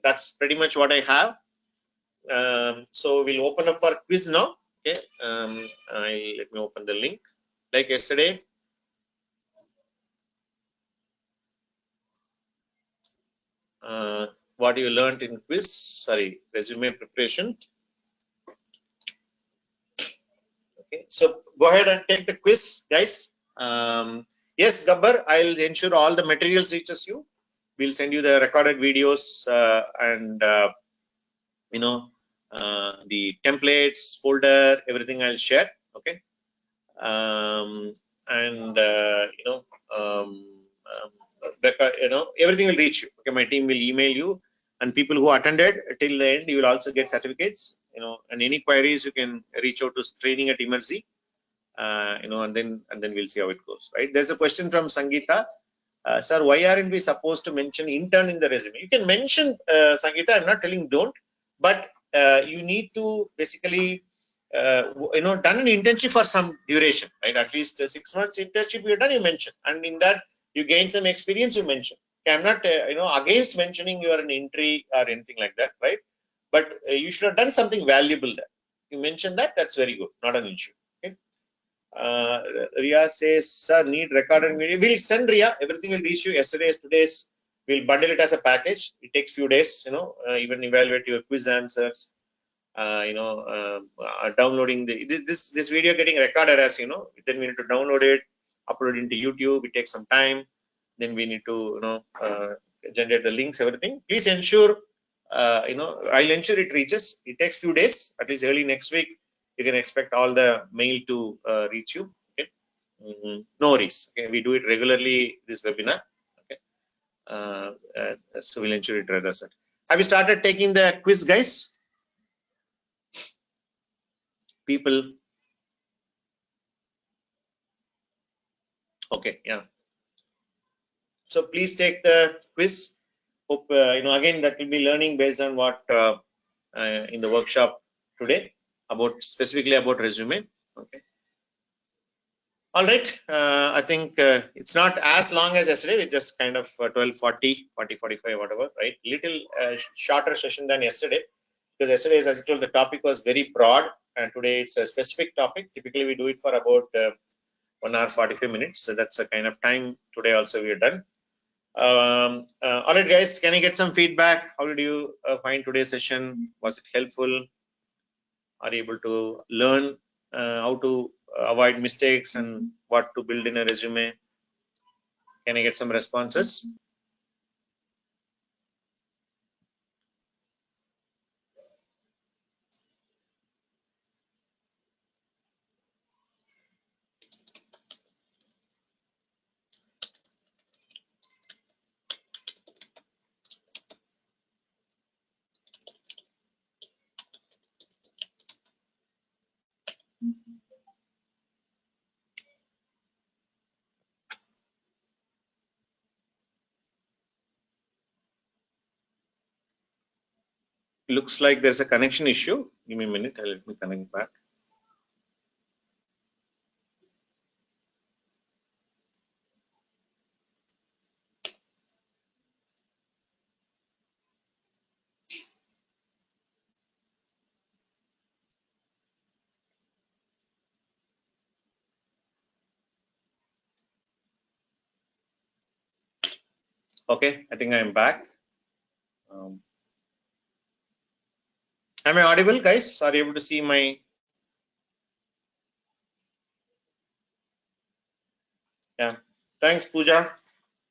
that's pretty much what I have. So we'll open up for quiz now. Okay, let me open the link. Like yesterday, what you learned in quiz, sorry, resume preparation. Okay, so go ahead and take the quiz, guys. Yes, Gabbar, I'll ensure all the materials reaches you. We'll send you the recorded videos and the templates, folder, everything I'll share. Okay, and everything will reach you. Okay, my team will email you, and people who attended till the end, you will also get certificates. And any queries you can reach out to training@emerzi. And then we'll see how it goes. Right? There's a question from Sangeeta. Sir, why aren't we supposed to mention intern in the resume? You can mention, Sangeeta. I'm not telling don't, but you need to basically done an internship for some duration, right? At least 6 months internship you've done, you mention, and in that you gain some experience, you mention. Okay, I'm not against mentioning you are an entry or anything like that, right? But you should have done something valuable there. You mentioned that, that's very good, not an issue. Okay. Ria says, sir, need recorded video. We'll send Ria, everything will reach you. Yesterday's, today's, we'll bundle it as a package. It takes few days, even evaluate your quiz answers. Downloading this video getting recorded, as then we need to download it, upload it into YouTube. It takes some time. Then we need to generate the links, everything. Please ensure I'll ensure it reaches. It takes few days, at least early next week. You can expect all the mail to reach you. Okay, no worries. Okay, we do it regularly, this webinar. Okay, so we'll ensure it does it. Have you started taking the quiz, guys? People. Okay, yeah. So please take the quiz. Hope again that will be learning based on what in the workshop today specifically about resume. Okay. All right. I think it's not as long as yesterday. We just kind of 12:40, 40:45, whatever. Right. Little shorter session than yesterday, because yesterday, as I told, the topic was very broad, and today it's a specific topic. Typically, we do it for about 1 hour 45 minutes. So that's a kind of time today. Also, we are done. All right, guys. Can you get some feedback? How did you find today's session? Was it helpful? Are you able to learn how to avoid mistakes and what to build in a resume? Can I get some responses? Looks like there's a connection issue. Give me a minute. Let me connect back. Okay, I think I'm back. Am I audible, guys? Are you able to see my? Yeah. Thanks, Pooja.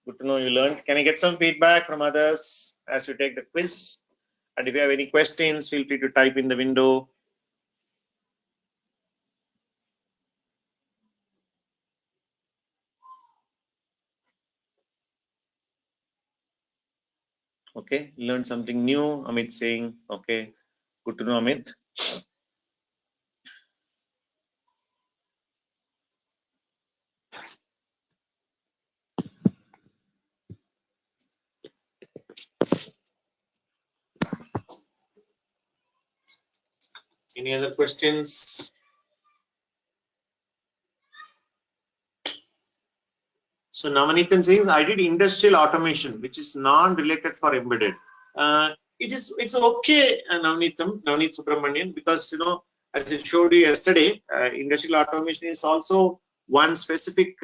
Good to know you learned. Can I get some feedback from others as you take the quiz? And if you have any questions, feel free to type in the window. Okay, learn something new. Amit saying, okay, good to know, Amit. Any other questions? So Navanithan says, I did industrial automation, which is non-related for embedded. It's okay, Navneet Subramanian, because as I showed you yesterday, industrial automation is also one specific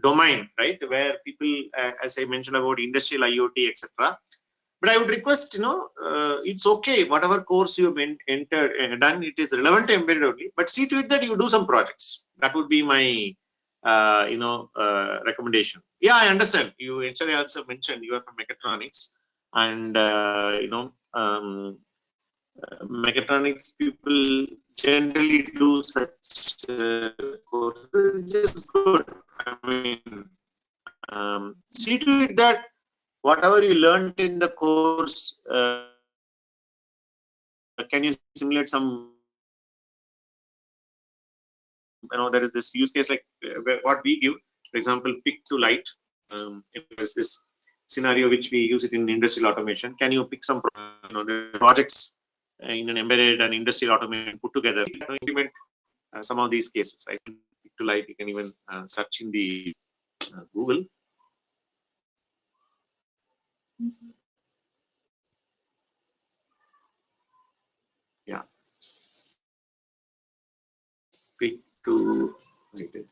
domain, right? Where people, as I mentioned about industrial IoT, etc. But I would request, it's okay, whatever course you've entered, done, it is relevant to embedded only, but see to it that you do some projects. That would be my, recommendation. Yeah, I understand. You actually also mentioned you are from mechatronics, and, mechatronics people generally do such courses, which is good. I mean, see to it that whatever you learned in the course, can you simulate some, there is this use case like what we give, for example, pick to light. There's this scenario which we use it in industrial automation. Can you pick some the projects in an embedded and industrial automation put together, implement some of these cases, right? Pick to light, you can even search in the Google. Yeah, pick to light.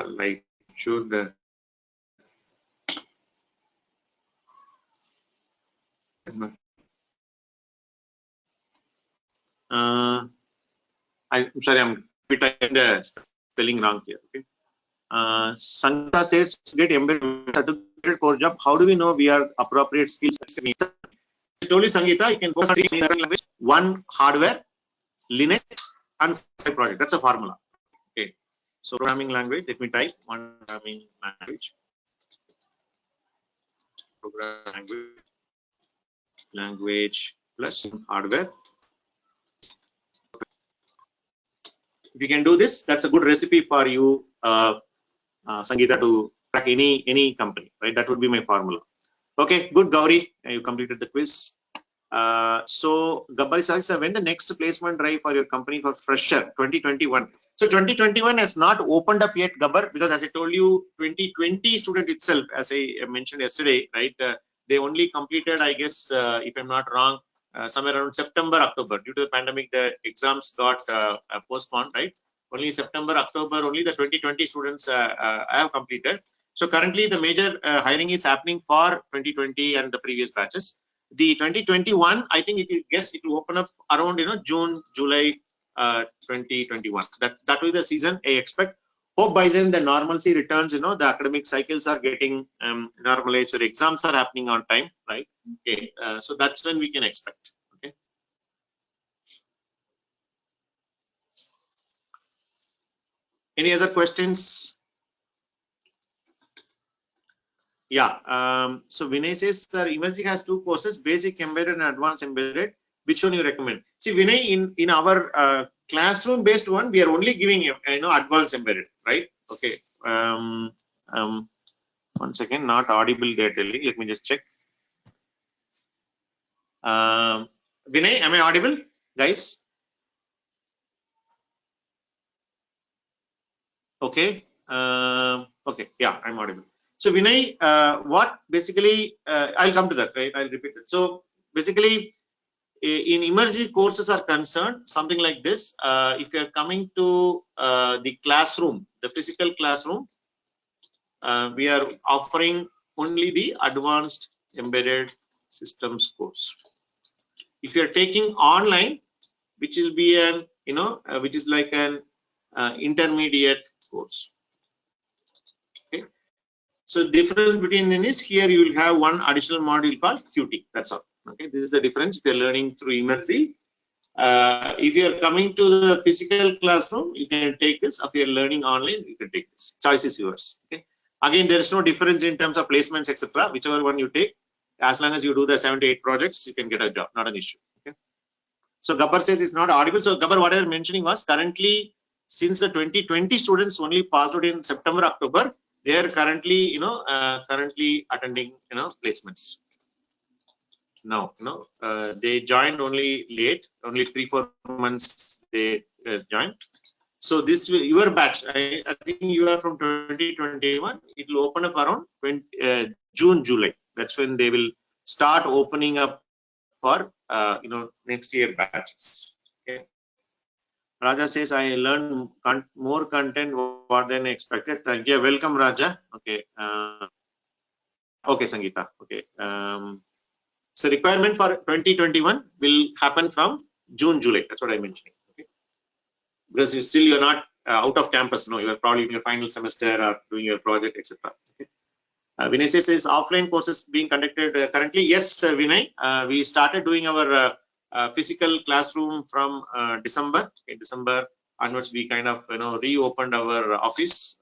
Light should I'm sorry, I'm typing the spelling wrong here. Okay. Sangeeta says, get embedded certificate core job. How do we know we are appropriate skills? I told you, Sangeeta, you can focus on language, one hardware, Linux, and 5 project. That's a formula. Okay. So programming language, let me type one programming language. Programming language plus hardware. If you can do this, that's a good recipe for you, Sangeeta, to crack any company, right? That would be my formula. Okay, good, Gauri. You completed the quiz. So Gabbar says, when the next placement drive for your company for fresher 2021? So 2021 has not opened up yet, Gabbar, because as I told you, 2020 student itself, as I mentioned yesterday, right? They only completed, I guess, if I'm not wrong, somewhere around September, October. Due to the pandemic, the exams got postponed, right? Only September, October, only the 2020 students have completed. So currently, the major hiring is happening for 2020 and the previous batches. The 2021, I think it will open up around June, July 2021. That will be the season I expect. Hope by then the normalcy returns. The academic cycles are getting normalized, or exams are happening on time, right? Okay, so that's when we can expect. Okay. Any other questions? Yeah. So Vinay says, sir, Emerging has 2 courses: basic embedded and advanced embedded. Which one you recommend? See, Vinay, in our classroom based one, we are only giving advanced embedded, right? Okay. One second, not audible there telling. Let me just check. Vinay, am I audible, guys? Okay. Okay. Yeah, I'm audible. So Vinay, what basically I'll come to that, right? I'll repeat it. So basically, in emerging courses are concerned, something like this. If you are coming to the classroom, the physical classroom, we are offering only the advanced embedded systems course. If you are taking online, which will be an which is like an intermediate course. Okay. So difference between them is here you will have one additional module called Qt. That's all. Okay. This is the difference if you are learning through Emerging. If you are coming to the physical classroom, you can take this. If you are learning online, you can take this. Choice is yours. Okay. Again, there is no difference in terms of placements, etc. Whichever one you take, as long as you do the 7 to 8 projects, you can get a job. Not an issue. Okay. So Gabbar says it's not audible. So Gabbar, what I was mentioning was currently, since the 2020 students only passed out in September, October, they are currently, currently attending, placements. No, they joined only late, only 3-4 months they joined. So this will, your batch, I think you are from 2021. It will open up around June, July. That's when they will start opening up for next year batches. Okay. Raja says, I learned more content more than expected. Thank you. Welcome, Raja. Okay. Okay, Sangeeta. Okay. So requirement for 2021 will happen from June, July. That's what I'm mentioning. Okay. Because you're not out of campus. No, you're probably in your final semester or doing your project, etc. Okay. Vinay says, is offline courses being conducted currently? Yes, Vinay. We started doing our physical classroom from December. In December onwards, we kind of reopened our office,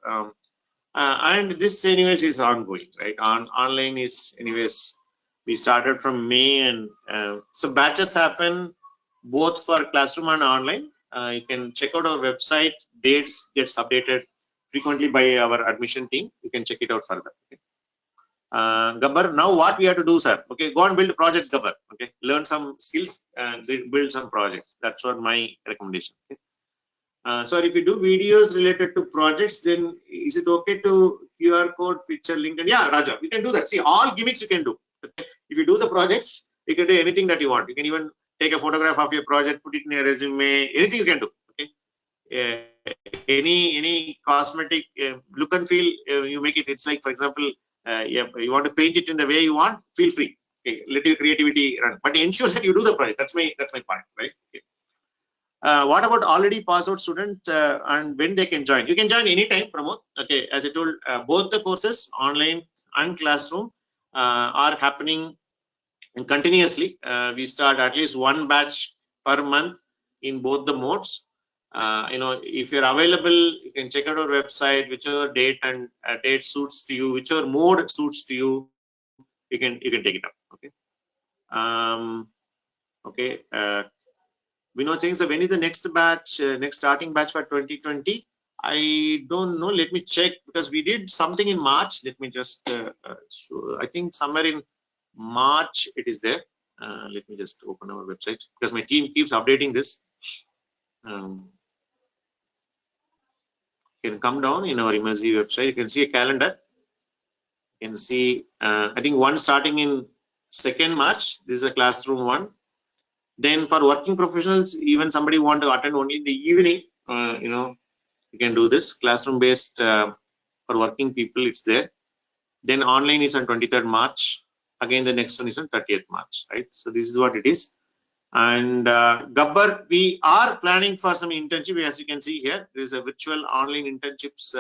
and this anyways is ongoing, right? Online is anyways. We started from May, and so batches happen both for classroom and online. You can check out our website. Dates gets updated frequently by our admission team. You can check it out further. Okay. Gabbar, now what we have to do, sir? Okay, go and build projects, Gabbar. Okay, learn some skills and build some projects. That's what my recommendation. Okay. So if you do videos related to projects, then is it okay to QR code, picture, link? And yeah, Raja, we can do that. See, all gimmicks you can do. Okay? If you do the projects, you can do anything that you want. You can even take a photograph of your project, put it in your resume, anything you can do. Okay. Any cosmetic look and feel, you make it. It's like, for example, you want to paint it in the way you want, feel free. Okay, let your creativity run, but ensure that you do the project. That's my point, right? Okay. What about already passed out students and when they can join? You can join anytime, Pramod. Okay, as I told, both the courses, online and classroom, are happening continuously. We start at least one batch per month in both the modes. If you're available, you can check out our website, whichever date and date suits to you, whichever mode suits to you, you can take it up. Okay. Okay. Vinod saying, so when is the next batch, next starting batch for 2020? I don't know. Let me check, because we did something in March. Let me just, I think somewhere in March it is there. Let me just open our website, because my team keeps updating this. You can come down in our Immersive website. You can see a calendar. You can see, I think one starting in 2nd March. This is a classroom one. Then for working professionals, even somebody want to attend only in the evening, you can do this classroom based for working people. It's there. Then online is on 23rd March. Again, the next one is on 30th March, right? So this is what it is. And Gabbar, we are planning for some internship. As you can see here, there is a virtual online internships.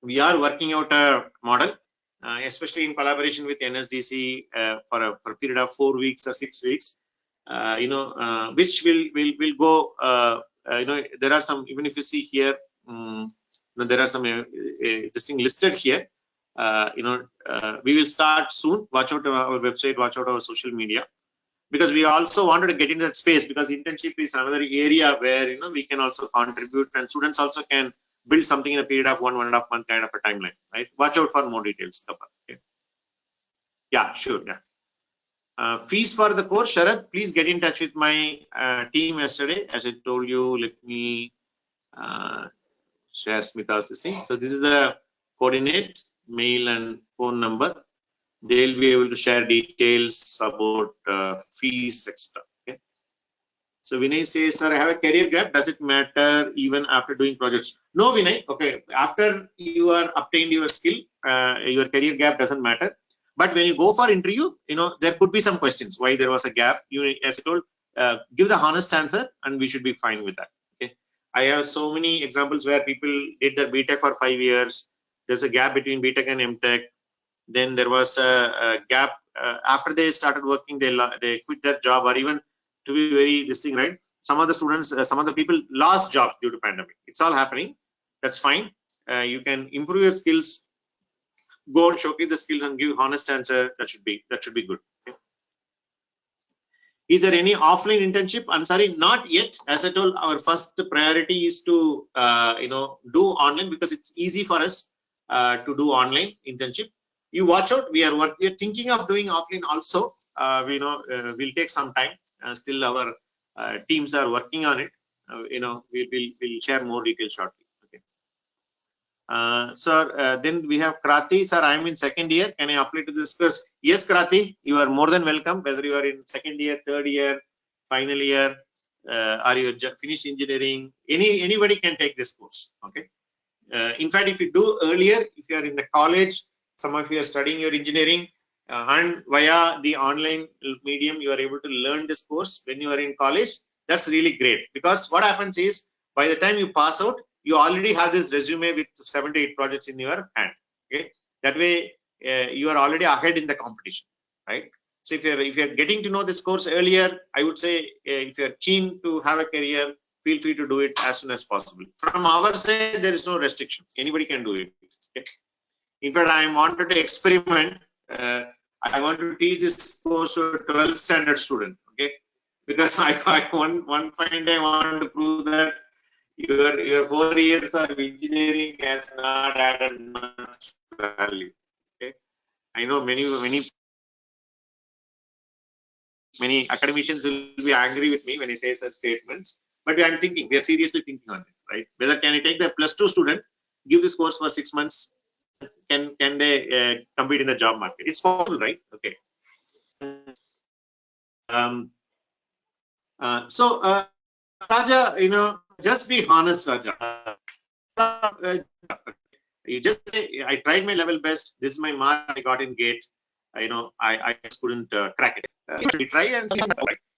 We are working out a model, especially in collaboration with NSDC for a period of 4 weeks or 6 weeks. Which will go. There are some. Even if you see here, there are some this thing listed here. We will start soon. Watch out our website. Watch out our social media. Because we also wanted to get into that space, because internship is another area where we can also contribute, and students also can build something in a period of 1.5 month kind of a timeline, right? Watch out for more details. Okay. Yeah, sure. Yeah. Fees for the course, Sharad, please get in touch with my team yesterday. As I told you, let me share Smita's this thing. So this is the coordinate, mail and phone number. They'll be able to share details about fees, etc. Okay. So Vinay says, sir, I have a career gap. Does it matter even after doing projects? No, Vinay. Okay. After you are obtained your skill, your career gap doesn't matter. But when you go for interview, there could be some questions why there was a gap. You, as I told, give the honest answer, and we should be fine with that. Okay. I have so many examples where people did their BTech for 5 years. There's a gap between BTech and MTech. Then there was a gap after they started working. They quit their job, or even to be very this thing, right? Some of the students, some of the people lost jobs due to pandemic. It's all happening. That's fine. You can improve your skills, go and showcase the skills, and give honest answer. That should be good. Okay. Is there any offline internship? I'm sorry, not yet. As I told, our first priority is to do online, because it's easy for us to do online internship. You watch out. We are thinking of doing offline also. We'll take some time. Still, our teams are working on it. We'll share more details shortly. Okay. Sir, then we have Krati. Sir, I am in second year. Can I apply to this course? Yes, Krati, you are more than welcome. Whether you are in second year, third year, final year, or you finished engineering, anybody can take this course. Okay. In fact, if you do earlier, if you are in the college, some of you are studying your engineering, and via the online medium, you are able to learn this course when you are in college. That's really great, because what happens is by the time you pass out, you already have this resume with 7 to 8 projects in your hand. Okay, that way you are already ahead in the competition, right? So if you're getting to know this course earlier, I would say if you're keen to have a career, feel free to do it as soon as possible. From our side, there is no restriction. Anybody can do it. Okay? In fact, I wanted to experiment. I want to teach this course to a 12th standard student. Okay, because one fine day I want to prove that your 4 years of engineering has not added much value. Okay, I know many academicians will be angry with me when I say such statements, but I'm thinking, we are seriously thinking on it, right? Whether can I take the +2 student, give this course for 6 months, can they compete in the job market? It's possible, right? Okay. Raja, just be honest, Raja. You just say, I tried my level best. This is my mark I got in GATE. I just couldn't crack it. You try and see.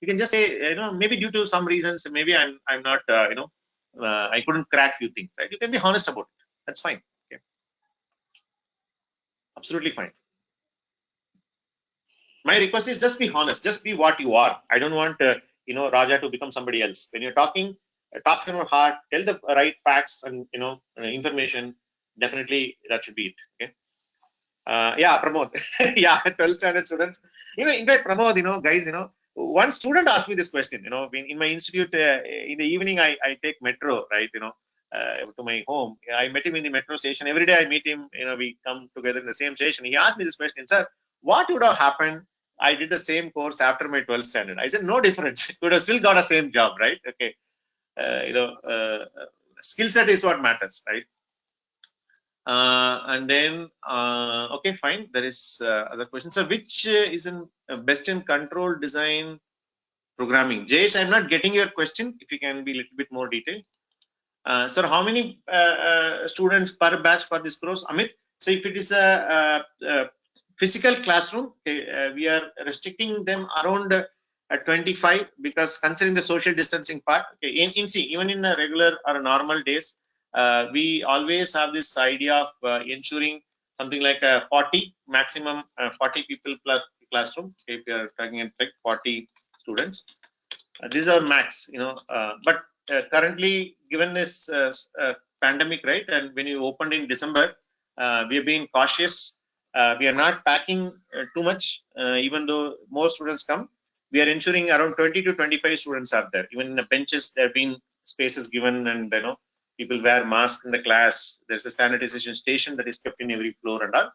You can just say, maybe due to some reasons, maybe I'm not, I couldn't crack few things. Right? You can be honest about it. That's fine. Okay. Absolutely fine. My request is just be honest. Just be what you are. I don't want, Raja to become somebody else. When you're talking, talk from your heart. Tell the right facts and information. Definitely, that should be it. Okay. Yeah, Pramod. Yeah, 12th standard students. In fact, Pramod, guys, one student asked me this question. In my institute, in the evening, I take metro, right? To my home. I met him in the metro station. Every day I meet him. We come together in the same station. He asked me this question, sir, what would have happened? I did the same course after my 12th standard. I said, no difference. You would have still got the same job, right? Okay. Skill set is what matters, right? And then, okay, fine. There is other question. So, which is in best in control design programming? Jayesh, I'm not getting your question. If you can be a little bit more detailed. Sir, how many students per batch for this course? Amit, so if it is a physical classroom, okay, we are restricting them around 25, because considering the social distancing part, okay, even in the regular or normal days, we always have this idea of ensuring something like 40 maximum 40 people plus classroom. Okay, if you are talking in fact 40 students, these are max. But currently, given this pandemic, right, and when you opened in December, we are being cautious. We are not packing too much, even though more students come. We are ensuring around 20 to 25 students are there. Even in the benches, there have been spaces given, and people wear masks in the class. There's a sanitization station that is kept in every floor and all.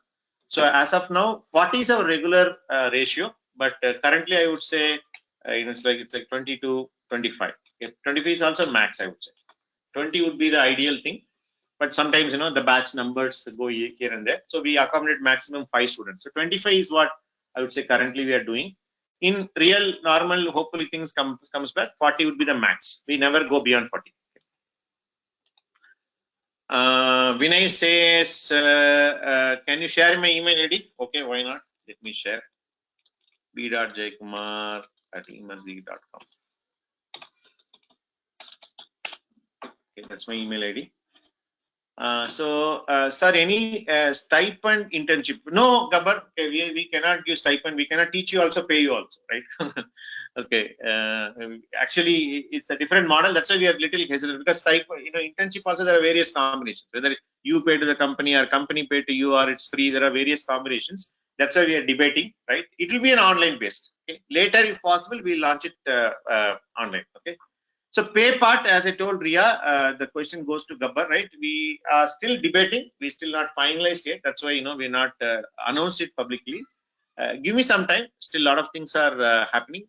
So as of now, 40 is our regular ratio, but currently I would say it's like 20 to 25. 25 is also max, I would say. 20 would be the ideal thing, but sometimes the batch numbers go here and there, so we accommodate maximum 5 students. So 25 is what I would say currently we are doing. In real normal, hopefully things comes back, 40 would be the max. We never go beyond 40. Vinay says, can you share my email ID? Okay, why not? Let me share. b.jaykumar@emerz.com. Okay, that's my email ID. Sir, any stipend internship? No, Gabbar, okay, we cannot give stipend. We cannot teach you also, pay you also, right? Okay. Actually, it's a different model. That's why we are little hesitant, because stipend, internship also there are various combinations. Whether you pay to the company or company pay to you or it's free, there are various combinations. That's why we are debating, right? It will be an online based. Okay. Later, if possible, we launch it online. Okay. So pay part, as I told Ria, the question goes to Gabbar, right? We are still debating. We still not finalized yet. That's why we're not announced it publicly. Give me some time. Still, a lot of things are happening.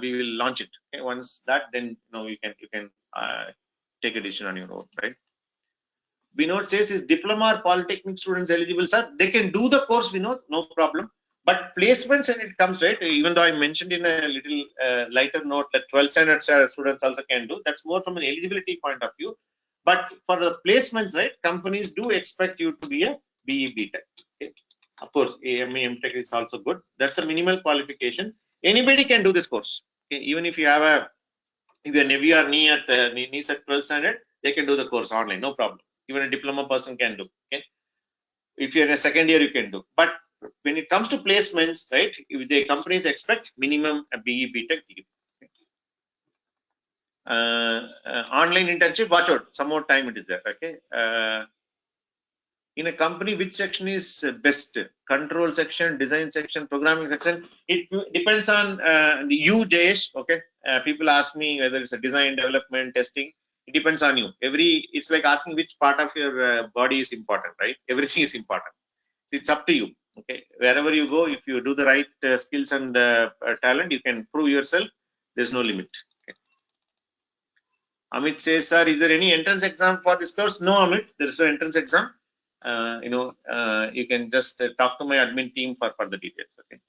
We will launch it. Okay? Once that, then you can take a decision on your own, right? Vinod says, is diploma or polytechnic students eligible, sir? They can do the course, Vinod, no problem. But placements when it comes, right, even though I mentioned in a little lighter note that 12th standard students also can do, that's more from an eligibility point of view. But for the placements, right, companies do expect you to be a BE BTech. Okay? Of course, AME MTech is also good. That's a minimal qualification. Anybody can do this course. Okay? Even if you have a, if you're Navy or knee at 12th standard, they can do the course online, no problem. Even a diploma person can do. Okay? If you're in a second year, you can do. But when it comes to placements, right, if the companies expect minimum a BE BTech degree. Online internship, watch out, some more time it is there. Okay. In a company, which section is best? Control section, design section, programming section. It depends on you, Jayesh. Okay. People ask me whether it's a design, development, testing. It depends on you. It's like asking which part of your body is important, right? Everything is important. So it's up to you. Okay. Wherever you go, if you do the right skills and talent, you can prove yourself. There's no limit. Okay. Amit says, sir, is there any entrance exam for this course? No, Amit, there is no entrance exam. You can just talk to my admin team for further details. Okay.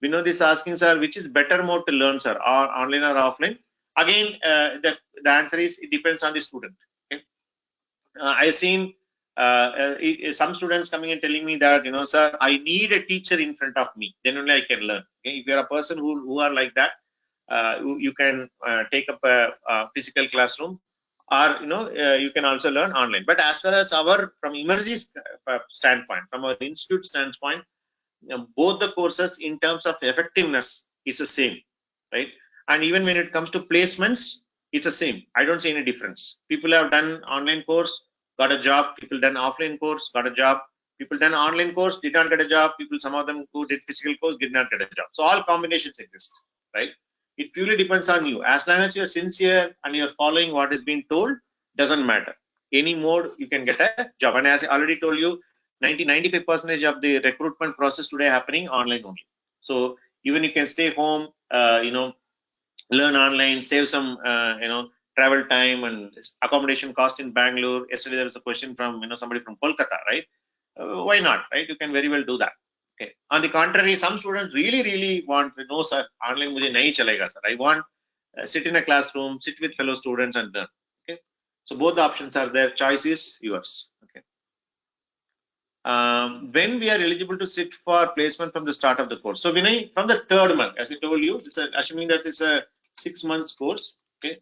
Vinod is asking, sir, which is better mode to learn, sir, or online or offline? Again, the answer is it depends on the student. Okay. I've seen some students coming and telling me that, sir, I need a teacher in front of me, then only I can learn. Okay. If you're a person who are like that, you can take up a physical classroom, or you can also learn online. But as far as from Emergy's standpoint, from our institute standpoint, both the courses in terms of effectiveness, it's the same, right? And even when it comes to placements, it's the same. I don't see any difference. People have done online course, got a job. People done offline course, got a job. People done online course, did not get a job. People, some of them who did physical course, did not get a job. So all combinations exist, right? It purely depends on you. As long as you're sincere and you're following what is being told, doesn't matter. Any mode, you can get a job. And as I already told you, 95% of the recruitment process today happening online only. So even you can stay home, learn online, save some, travel time and accommodation cost in Bangalore. Yesterday there was a question from, somebody from Kolkata, right? Why not, right? You can very well do that. Okay. On the contrary, some students really want, no, sir, online mujhe nahi chalega, sir. I want sit in a classroom, sit with fellow students and learn. Okay. So both the options are there. Choice is yours. Okay. When we are eligible to sit for placement from the start of the course. So Vinay, from the third month, as I told you, assuming that it's a 6 months course. Okay.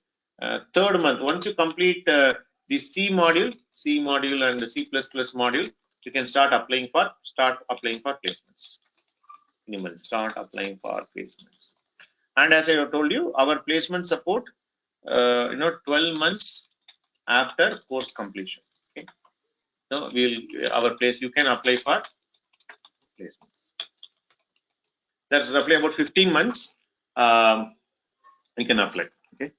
Third month, once you complete the C module and the C++ module, you can start applying for placements. Start applying for placements. And as I told you, our placement support, 12 months after course completion. Okay. So you can apply for placements. That's roughly about 15 months. You can apply. Okay.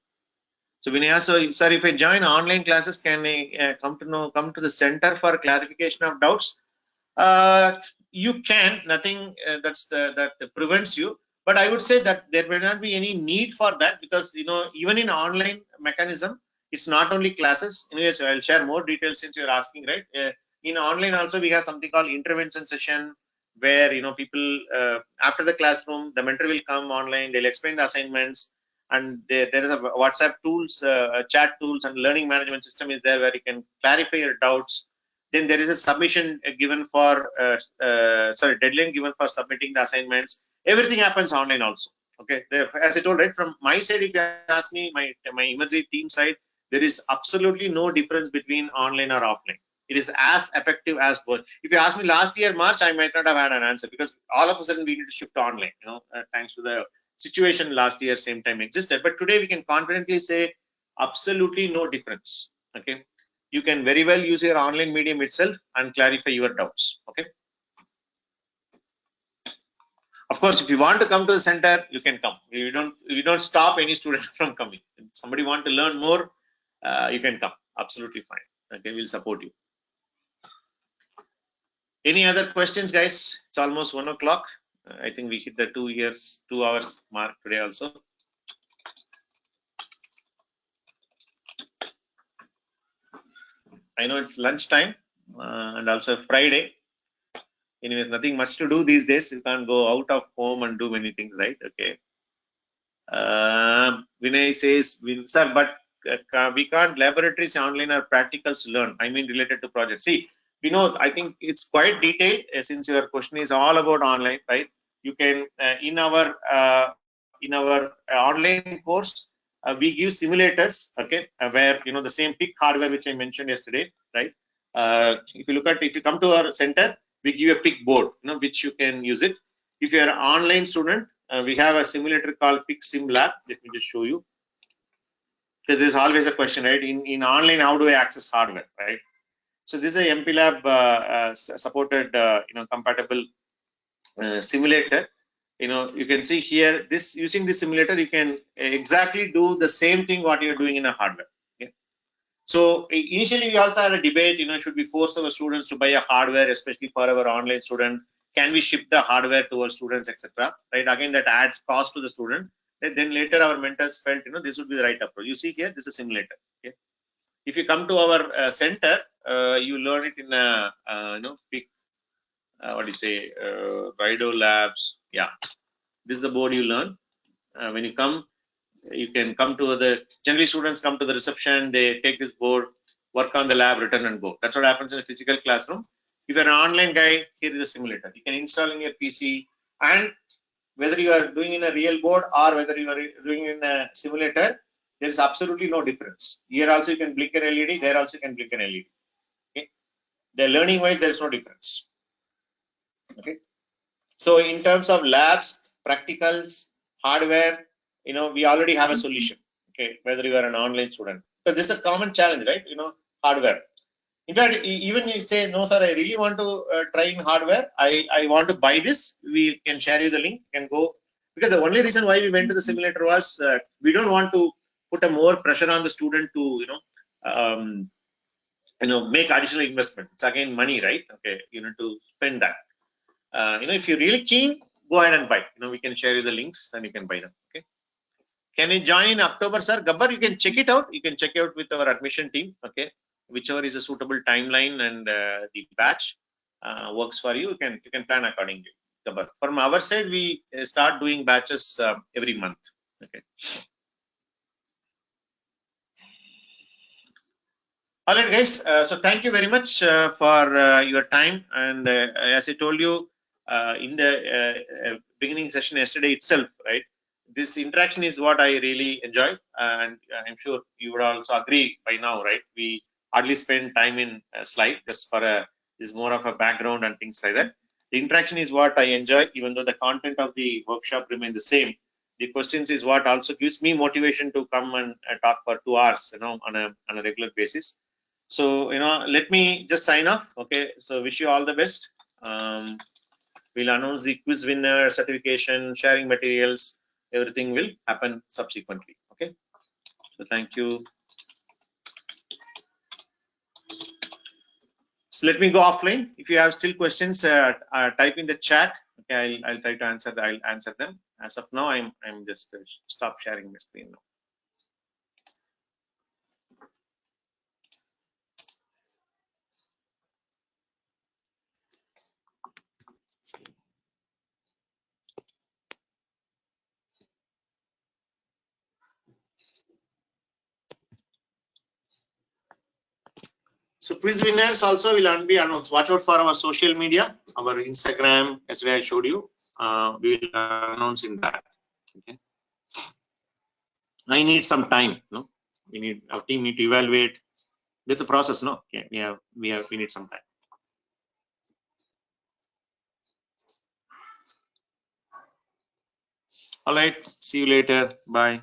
So Vinaya, sir, if I join online classes, can I come to the center for clarification of doubts? You can. Nothing that prevents you. But I would say that there may not be any need for that, because even in online mechanism, it's not only classes. Anyways, I'll share more details since you're asking, right? In online also we have something called intervention session, where people after the classroom, the mentor will come online. They'll explain the assignments, and there is a WhatsApp tools, chat tools, and learning management system is there where you can clarify your doubts. Then there is a submission given for deadline given for submitting the assignments. Everything happens online also. Okay, as I told, right, from my side, if you ask me, my Emergy team side, there is absolutely no difference between online or offline. It is as effective as both. If you ask me last year March, I might not have had an answer, because all of a sudden we need to shift to online. Thanks to the situation last year same time existed, but today we can confidently say absolutely no difference. Okay. You can very well use your online medium itself and clarify your doubts. Okay. Of course, if you want to come to the center, you can come. You don't stop any student from coming. If somebody want to learn more, you can come. Absolutely fine. Okay, we'll support you. Any other questions, guys? It's almost 1 o'clock. I think we hit the 2 hours mark today also. I know it's lunchtime and also Friday. Anyways, nothing much to do these days. You can't go out of home and do many things, right? Okay. Vinay says, sir, but we can't laboratories online or practicals to learn. I mean, related to projects. See, I think it's quite detailed since your question is all about online, right? You can in our online course, we give simulators, okay, where the same PIC hardware which I mentioned yesterday, right? If you come to our center, we give a PIC board, which you can use it. If you are an online student, we have a simulator called PIC Sim Lab. Let me just show you. Because there's always a question, right? In online, how do I access hardware, right? So this is a MPLAB supported, compatible simulator. You can see here, using this simulator, you can exactly do the same thing what you're doing in a hardware. Okay? So initially, we also had a debate. Should we force our students to buy a hardware, especially for our online student? Can we ship the hardware to our students, etc.? Right? Again, that adds cost to the student. Then later, our mentors felt, this would be the right approach. You see here, this is a simulator. Okay? If you come to our center, you learn it in a PIC. What do you say? Rido Labs. Yeah, this is the board you learn. When you come, you can come to generally students come to the reception, they take this board, work on the lab, return and go. That's what happens in a physical classroom. If you're an online guy, here is a simulator. You can install in your PC, and whether you are doing in a real board or whether you are doing in a simulator, there is absolutely no difference. Here also you can blink an LED, there also you can blink an LED. Okay? The learning wise, there is no difference. Okay. So in terms of labs, practicals, hardware, we already have a solution. Okay, whether you are an online student, because this is a common challenge, right? Hardware. In fact, even you say, no, sir, I really want to try in hardware. I want to buy this. We can share you the link. You can go, because the only reason why we went to the simulator was we don't want to put a more pressure on the student to make additional investment. It's again money, right? Okay, you need to spend that. If you're really keen, go ahead and buy. We can share you the links and you can buy them. Okay. Can you join in October, sir? Gabbar, you can check it out. You can check it out with our admission team. Okay. Whichever is a suitable timeline and the batch works for you, you can plan accordingly. Gabbar. From our side, we start doing batches every month. Okay. All right, guys. So thank you very much for your time. And as I told you in the beginning session yesterday itself, right? This interaction is what I really enjoy, and I'm sure you would also agree by now, right? We hardly spend time in a slide just for is more of a background and things like that. The interaction is what I enjoy, even though the content of the workshop remains the same. The questions is what also gives me motivation to come and talk for 2 hours, on a regular basis. So, let me just sign off. Okay. So wish you all the best. We'll announce the quiz winner, certification, sharing materials, everything will happen subsequently. Okay. So thank you. So let me go offline. If you have still questions, type in the chat. Okay, I'll try to answer. I'll answer them. As of now, I'm just stop sharing the screen now. So quiz winners also will be announced. Watch out for our social media, our Instagram, as I showed you. We will announce in that. Okay. I need some time. No, our team need to evaluate. There's a process. No, okay. We need some time. All right. See you later. Bye.